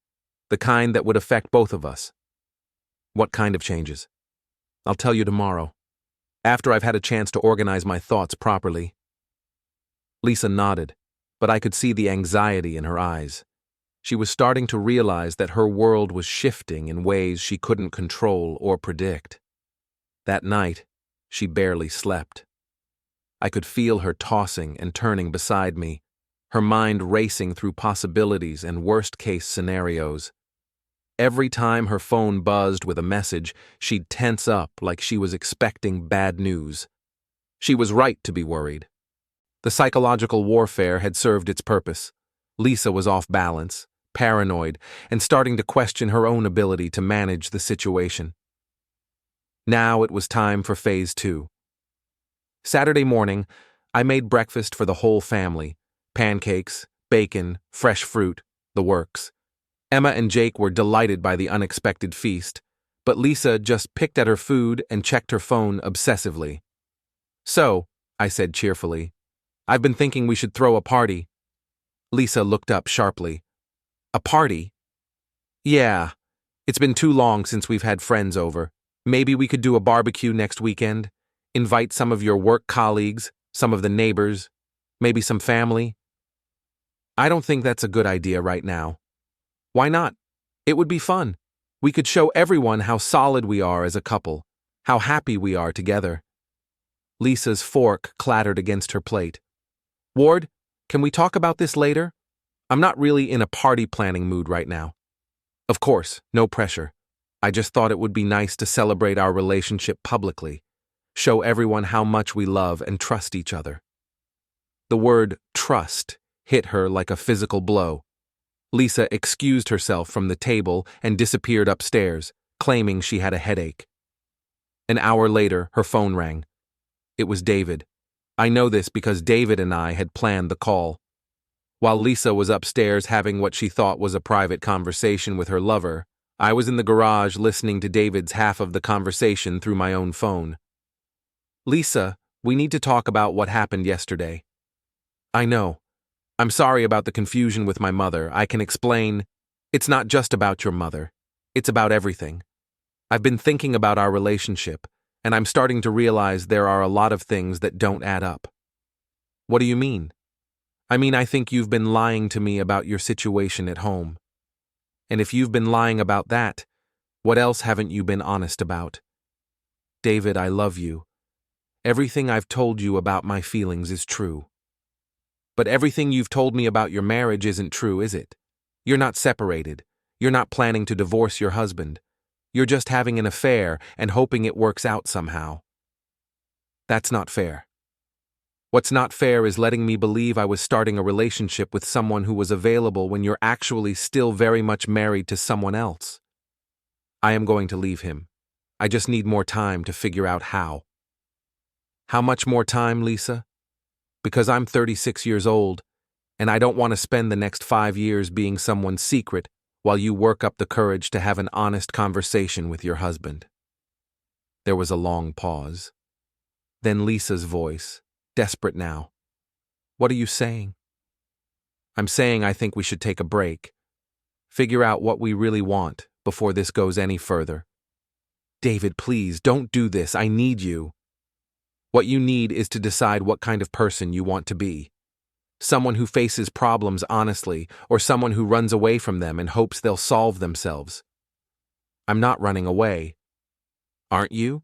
The kind that would affect both of us. What kind of changes? I'll tell you tomorrow, after I've had a chance to organize my thoughts properly. Lisa nodded, but I could see the anxiety in her eyes. She was starting to realize that her world was shifting in ways she couldn't control or predict. That night, she barely slept. I could feel her tossing and turning beside me, her mind racing through possibilities and worst-case scenarios. Every time her phone buzzed with a message, she'd tense up like she was expecting bad news. She was right to be worried. The psychological warfare had served its purpose. Lisa was off balance, paranoid, and starting to question her own ability to manage the situation. Now it was time for Phase 2. Saturday morning, I made breakfast for the whole family. Pancakes, bacon, fresh fruit, the works. Emma and Jake were delighted by the unexpected feast, but Lisa just picked at her food and checked her phone obsessively. So, I said cheerfully, I've been thinking we should throw a party. Lisa looked up sharply. A party? Yeah. It's been too long since we've had friends over. Maybe we could do a barbecue next weekend. Invite some of your work colleagues, some of the neighbors, maybe some family. I don't think that's a good idea right now. Why not? It would be fun. We could show everyone how solid we are as a couple, how happy we are together. Lisa's fork clattered against her plate. Ward, can we talk about this later? I'm not really in a party planning mood right now. Of course, no pressure. I just thought it would be nice to celebrate our relationship publicly, show everyone how much we love and trust each other. The word trust hit her like a physical blow. Lisa excused herself from the table and disappeared upstairs, claiming she had a headache. An hour later, her phone rang. It was David. I know this because David and I had planned the call. While Lisa was upstairs having what she thought was a private conversation with her lover, I was in the garage listening to David's half of the conversation through my own phone. Lisa, we need to talk about what happened yesterday. I know. I'm sorry about the confusion with my mother. I can explain. It's not just about your mother. It's about everything. I've been thinking about our relationship, and I'm starting to realize there are a lot of things that don't add up. What do you mean? I think you've been lying to me about your situation at home. And if you've been lying about that, what else haven't you been honest about? David, I love you. Everything I've told you about my feelings is true. But everything you've told me about your marriage isn't true, is it? You're not separated. You're not planning to divorce your husband. You're just having an affair and hoping it works out somehow. That's not fair. What's not fair is letting me believe I was starting a relationship with someone who was available when you're actually still very much married to someone else. I am going to leave him. I just need more time to figure out how. How much more time, Lisa? Because I'm 36 years old, and I don't want to spend the next 5 years being someone's secret while you work up the courage to have an honest conversation with your husband. There was a long pause. Then Lisa's voice, desperate now. What are you saying? I'm saying I think we should take a break. Figure out what we really want before this goes any further. David, please, don't do this. I need you. What you need is to decide what kind of person you want to be. Someone who faces problems honestly, or someone who runs away from them and hopes they'll solve themselves. I'm not running away. Aren't you?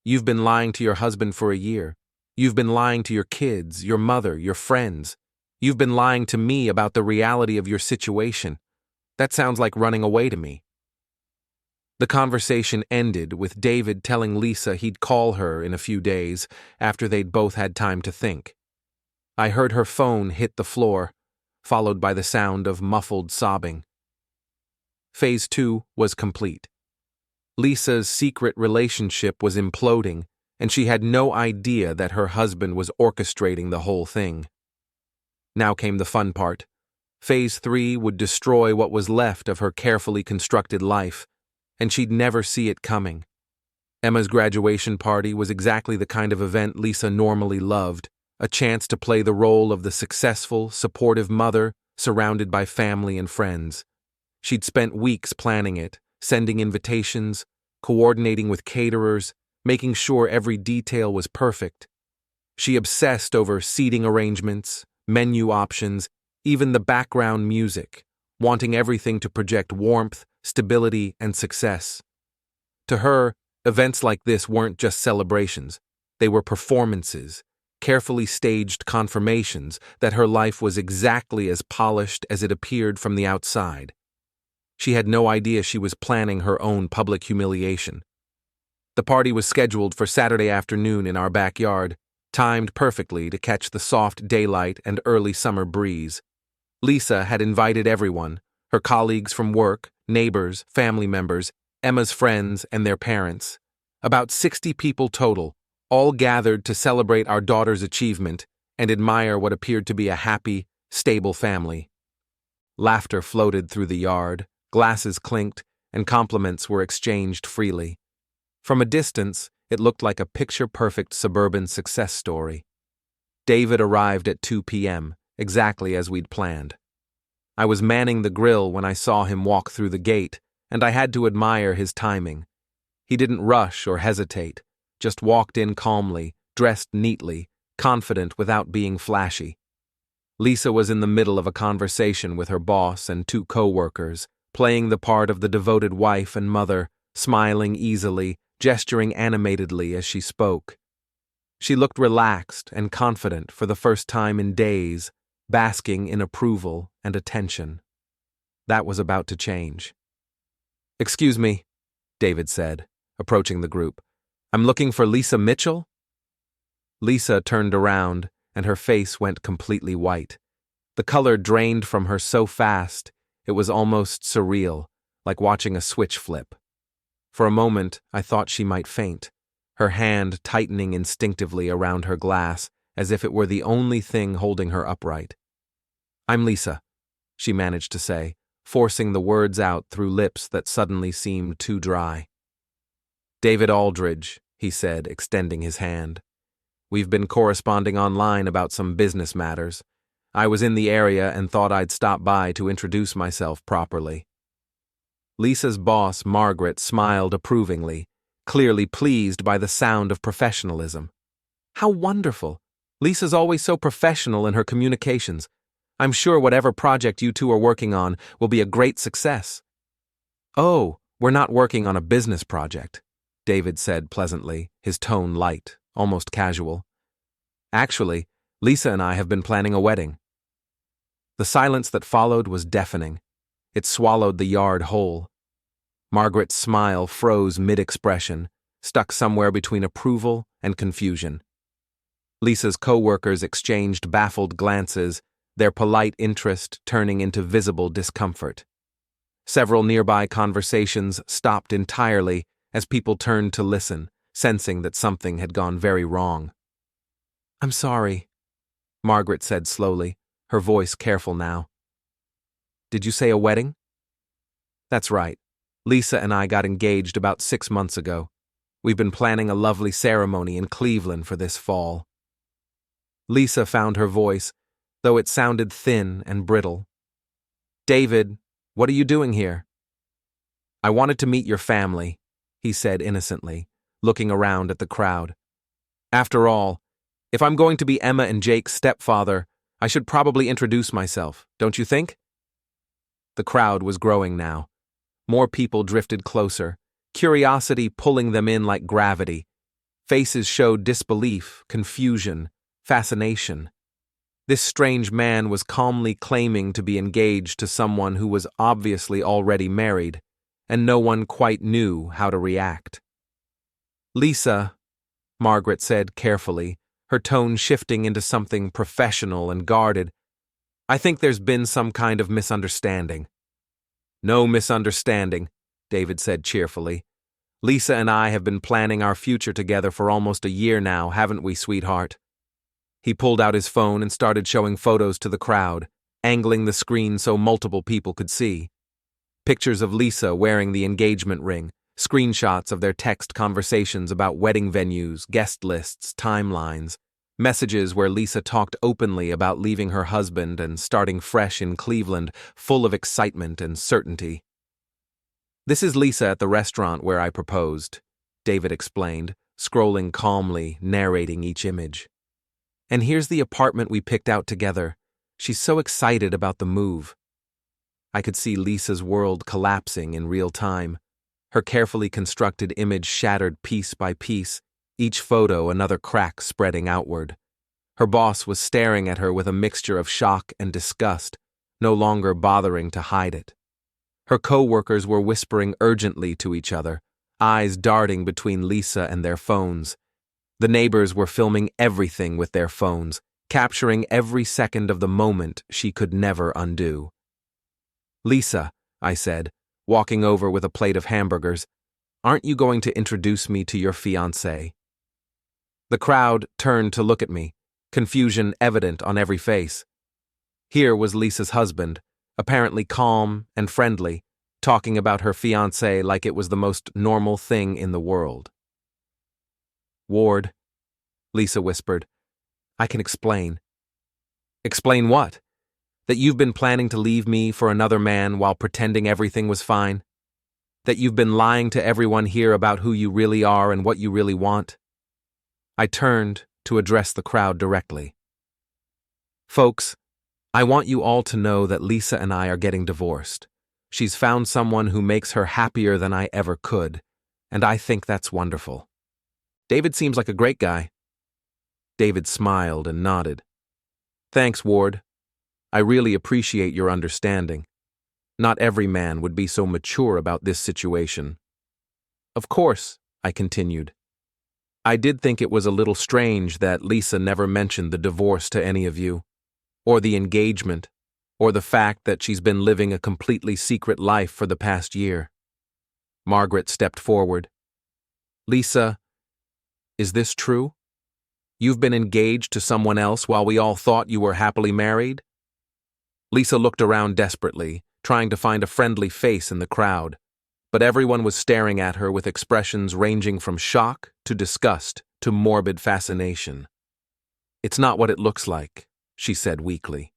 You've been lying to your husband for a year. You've been lying to your kids, your mother, your friends. You've been lying to me about the reality of your situation. That sounds like running away to me. The conversation ended with David telling Lisa he'd call her in a few days after they'd both had time to think. I heard her phone hit the floor, followed by the sound of muffled sobbing. Phase 2 was complete. Lisa's secret relationship was imploding, and she had no idea that her husband was orchestrating the whole thing. Now came the fun part. Phase 3 would destroy what was left of her carefully constructed life, and she'd never see it coming. Emma's graduation party was exactly the kind of event Lisa normally loved, a chance to play the role of the successful, supportive mother surrounded by family and friends. She'd spent weeks planning it, sending invitations, coordinating with caterers, making sure every detail was perfect. She obsessed over seating arrangements, menu options, even the background music, wanting everything to project warmth, stability, and success. To her, events like this weren't just celebrations. They were performances, carefully staged confirmations that her life was exactly as polished as it appeared from the outside. She had no idea she was planning her own public humiliation. The party was scheduled for Saturday afternoon in our backyard, timed perfectly to catch the soft daylight and early summer breeze. Lisa had invited everyone, her colleagues from work, neighbors, family members, Emma's friends, and their parents. About 60 people total, all gathered to celebrate our daughter's achievement and admire what appeared to be a happy, stable family. Laughter floated through the yard, glasses clinked, and compliments were exchanged freely. From a distance, it looked like a picture-perfect suburban success story. David arrived at 2 p.m., exactly as we'd planned. I was manning the grill when I saw him walk through the gate, and I had to admire his timing. He didn't rush or hesitate, just walked in calmly, dressed neatly, confident without being flashy. Lisa was in the middle of a conversation with her boss and 2 co-workers, playing the part of the devoted wife and mother, smiling easily, gesturing animatedly as she spoke. She looked relaxed and confident for the first time in days, basking in approval and attention. That was about to change. Excuse me, David said, approaching the group. I'm looking for Lisa Mitchell? Lisa turned around, and her face went completely white. The color drained from her so fast, it was almost surreal, like watching a switch flip. For a moment, I thought she might faint, her hand tightening instinctively around her glass, as if it were the only thing holding her upright. I'm Lisa, she managed to say, forcing the words out through lips that suddenly seemed too dry. David Aldridge, he said, extending his hand. We've been corresponding online about some business matters. I was in the area and thought I'd stop by to introduce myself properly. Lisa's boss, Margaret, smiled approvingly, clearly pleased by the sound of professionalism. How wonderful! Lisa's always so professional in her communications. I'm sure whatever project you two are working on will be a great success. Oh, we're not working on a business project, David said pleasantly, his tone light, almost casual. Actually, Lisa and I have been planning a wedding. The silence that followed was deafening. It swallowed the yard whole. Margaret's smile froze mid-expression, stuck somewhere between approval and confusion. Lisa's co-workers exchanged baffled glances, their polite interest turning into visible discomfort. Several nearby conversations stopped entirely as people turned to listen, sensing that something had gone very wrong. I'm sorry, Margaret said slowly, her voice careful now. Did you say a wedding? That's right. Lisa and I got engaged about 6 months ago. We've been planning a lovely ceremony in Cleveland for this fall. Lisa found her voice, though it sounded thin and brittle. David, what are you doing here? I wanted to meet your family, he said innocently, looking around at the crowd. After all, if I'm going to be Emma and Jake's stepfather, I should probably introduce myself, don't you think? The crowd was growing now. More people drifted closer, curiosity pulling them in like gravity. Faces showed disbelief, confusion, fascination. This strange man was calmly claiming to be engaged to someone who was obviously already married, and no one quite knew how to react. Lisa, Margaret said carefully, her tone shifting into something professional and guarded, I think there's been some kind of misunderstanding. No misunderstanding, David said cheerfully. Lisa and I have been planning our future together for almost a year now, haven't we, sweetheart? He pulled out his phone and started showing photos to the crowd, angling the screen so multiple people could see. Pictures of Lisa wearing the engagement ring, screenshots of their text conversations about wedding venues, guest lists, timelines, messages where Lisa talked openly about leaving her husband and starting fresh in Cleveland, full of excitement and certainty. This is Lisa at the restaurant where I proposed, David explained, scrolling calmly, narrating each image. And here's the apartment we picked out together. She's so excited about the move. I could see Lisa's world collapsing in real time. Her carefully constructed image shattered piece by piece, each photo another crack spreading outward. Her boss was staring at her with a mixture of shock and disgust, no longer bothering to hide it. Her co-workers were whispering urgently to each other, eyes darting between Lisa and their phones. The neighbors were filming everything with their phones, capturing every second of the moment she could never undo. Lisa, I said, walking over with a plate of hamburgers, aren't you going to introduce me to your fiancé? The crowd turned to look at me, confusion evident on every face. Here was Lisa's husband, apparently calm and friendly, talking about her fiancé like it was the most normal thing in the world. Ward, Lisa whispered, I can explain. Explain what? That you've been planning to leave me for another man while pretending everything was fine? That you've been lying to everyone here about who you really are and what you really want? I turned to address the crowd directly. Folks, I want you all to know that Lisa and I are getting divorced. She's found someone who makes her happier than I ever could, and I think that's wonderful. David seems like a great guy. David smiled and nodded. Thanks, Ward. I really appreciate your understanding. Not every man would be so mature about this situation. Of course, I continued. I did think it was a little strange that Lisa never mentioned the divorce to any of you, or the engagement, or the fact that she's been living a completely secret life for the past year. Margaret stepped forward. Lisa, is this true? You've been engaged to someone else while we all thought you were happily married? Lisa looked around desperately, trying to find a friendly face in the crowd, but everyone was staring at her with expressions ranging from shock to disgust to morbid fascination. It's not what it looks like, she said weakly.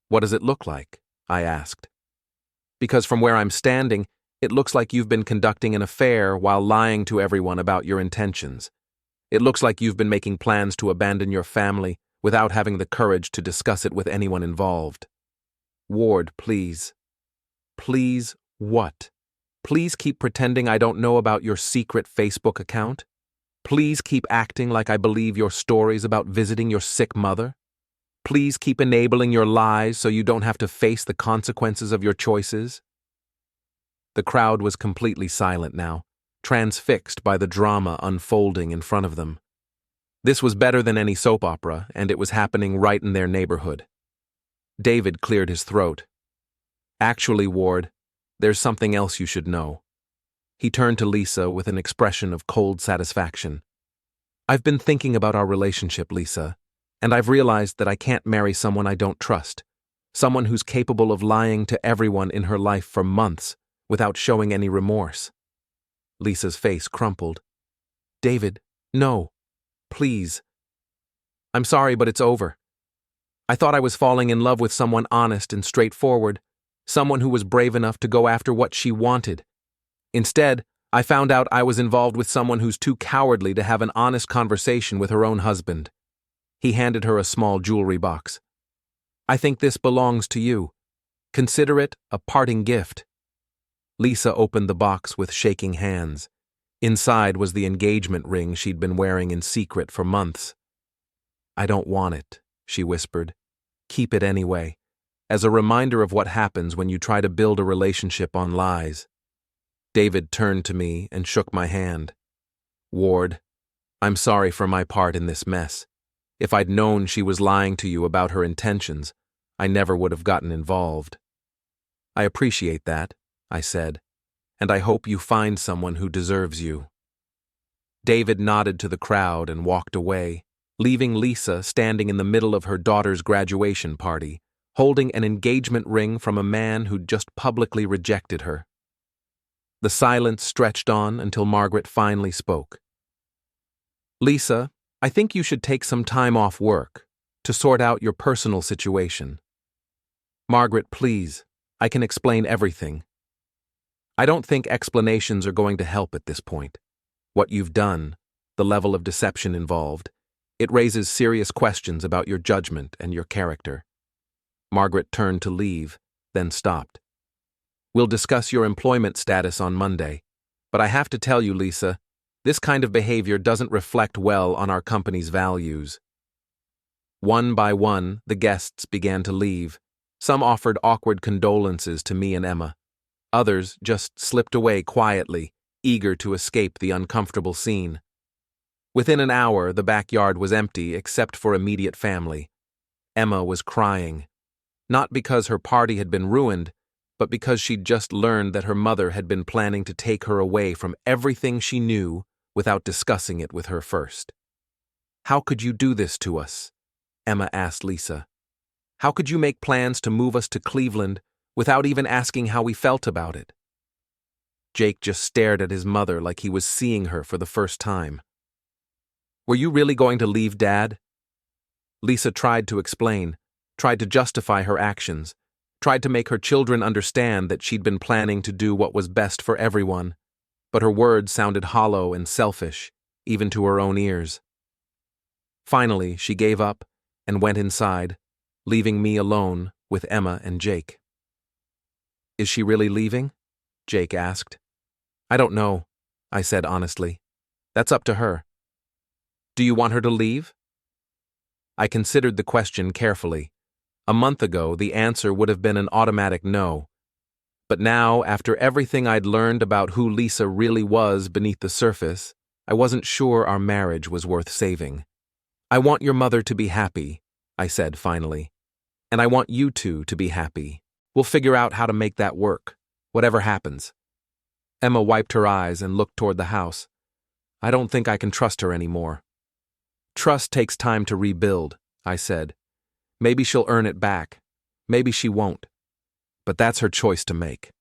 What does it look like? I asked. Because from where I'm standing, it looks like you've been conducting an affair while lying to everyone about your intentions. It looks like you've been making plans to abandon your family without having the courage to discuss it with anyone involved. Ward, please. Please what? Please keep pretending I don't know about your secret Facebook account? Please keep acting like I believe your stories about visiting your sick mother? Please keep enabling your lies so you don't have to face the consequences of your choices? The crowd was completely silent now, transfixed by the drama unfolding in front of them. This was better than any soap opera, and it was happening right in their neighborhood. David cleared his throat. Actually, Ward, there's something else you should know. He turned to Lisa with an expression of cold satisfaction. I've been thinking about our relationship, Lisa, and I've realized that I can't marry someone I don't trust, someone who's capable of lying to everyone in her life for months without showing any remorse. Lisa's face crumpled. David, no. Please. I'm sorry, but it's over. I thought I was falling in love with someone honest and straightforward, someone who was brave enough to go after what she wanted. Instead, I found out I was involved with someone who's too cowardly to have an honest conversation with her own husband. He handed her a small jewelry box. I think this belongs to you. Consider it a parting gift. Lisa opened the box with shaking hands. Inside was the engagement ring she'd been wearing in secret for months. I don't want it, she whispered. Keep it anyway, as a reminder of what happens when you try to build a relationship on lies. David turned to me and shook my hand. Ward, I'm sorry for my part in this mess. If I'd known she was lying to you about her intentions, I never would have gotten involved. I appreciate that, I said, and I hope you find someone who deserves you. David nodded to the crowd and walked away, leaving Lisa standing in the middle of her daughter's graduation party, holding an engagement ring from a man who'd just publicly rejected her. The silence stretched on until Margaret finally spoke. Lisa, I think you should take some time off work to sort out your personal situation. Margaret, please, I can explain everything. I don't think explanations are going to help at this point. What you've done, the level of deception involved, it raises serious questions about your judgment and your character. Margaret turned to leave, then stopped. We'll discuss your employment status on Monday, but I have to tell you, Lisa, this kind of behavior doesn't reflect well on our company's values. One by one, the guests began to leave. Some offered awkward condolences to me and Emma. Others just slipped away quietly, eager to escape the uncomfortable scene. Within an hour, the backyard was empty except for immediate family. Emma was crying, not because her party had been ruined, but because she'd just learned that her mother had been planning to take her away from everything she knew without discussing it with her first. How could you do this to us? Emma asked Lisa. How could you make plans to move us to Cleveland without even asking how we felt about it? Jake just stared at his mother like he was seeing her for the first time. Were you really going to leave, Dad? Lisa tried to explain, tried to justify her actions, tried to make her children understand that she'd been planning to do what was best for everyone, but her words sounded hollow and selfish, even to her own ears. Finally, she gave up and went inside, leaving me alone with Emma and Jake. Is she really leaving? Jake asked. I don't know, I said honestly. That's up to her. Do you want her to leave? I considered the question carefully. A month ago, the answer would have been an automatic no, But now, after everything I'd learned about who Lisa really was beneath the surface, I wasn't sure our marriage was worth saving. "I want your mother to be happy," I said finally. "And I want you two to be happy. We'll figure out how to make that work, whatever happens." Emma wiped her eyes and looked toward the house. "I don't think I can trust her anymore." "Trust takes time to rebuild," I said. "Maybe she'll earn it back. Maybe she won't. But that's her choice to make."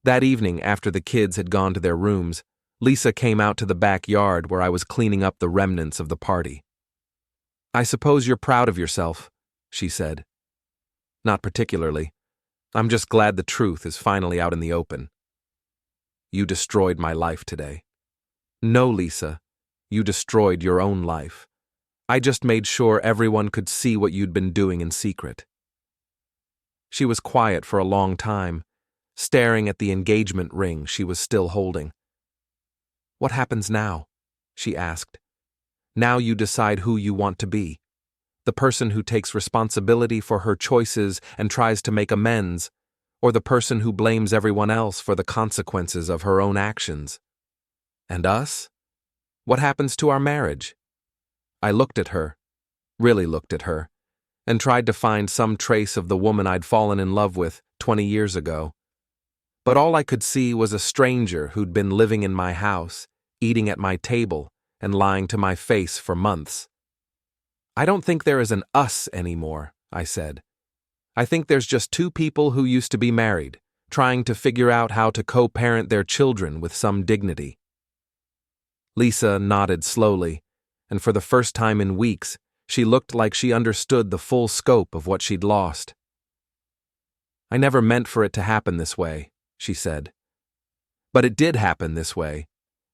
That evening, after the kids had gone to their rooms, Lisa came out to the backyard where I was cleaning up the remnants of the party. "I suppose you're proud of yourself," she said. "Not particularly. I'm just glad the truth is finally out in the open." "You destroyed my life today." "No, Lisa. You destroyed your own life. I just made sure everyone could see what you'd been doing in secret." She was quiet for a long time, staring at the engagement ring she was still holding. "What happens now?" she asked. "Now you decide who you want to be. The person who takes responsibility for her choices and tries to make amends, or the person who blames everyone else for the consequences of her own actions. And us? What happens to our marriage?" I looked at her, really looked at her, and tried to find some trace of the woman I'd fallen in love with 20 years ago. But all I could see was a stranger who'd been living in my house, eating at my table, and lying to my face for months. "I don't think there is an us anymore," I said. "I think there's just two people who used to be married, trying to figure out how to co-parent their children with some dignity." Lisa nodded slowly, and for the first time in weeks, she looked like she understood the full scope of what she'd lost. "I never meant for it to happen this way," she said. "But it did happen this way,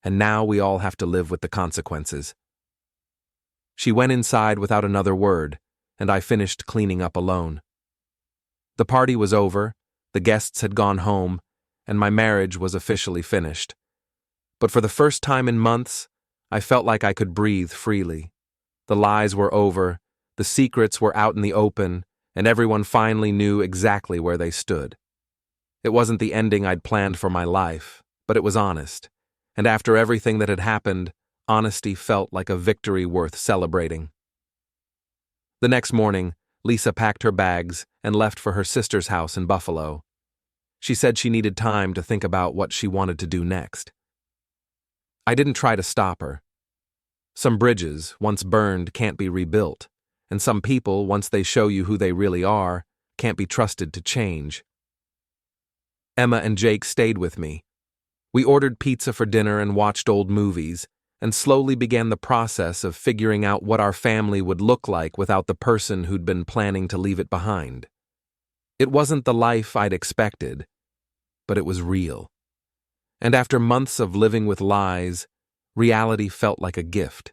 and now we all have to live with the consequences." She went inside without another word, and I finished cleaning up alone. The party was over, the guests had gone home, and my marriage was officially finished. But for the first time in months, I felt like I could breathe freely. The lies were over, the secrets were out in the open, and everyone finally knew exactly where they stood. It wasn't the ending I'd planned for my life, but it was honest, and after everything that had happened, honesty felt like a victory worth celebrating. The next morning, Lisa packed her bags and left for her sister's house in Buffalo. She said she needed time to think about what she wanted to do next. I didn't try to stop her. Some bridges, once burned, can't be rebuilt, and some people, once they show you who they really are, can't be trusted to change. Emma and Jake stayed with me. We ordered pizza for dinner and watched old movies, and slowly began the process of figuring out what our family would look like without the person who'd been planning to leave it behind. It wasn't the life I'd expected, but it was real. And after months of living with lies, reality felt like a gift.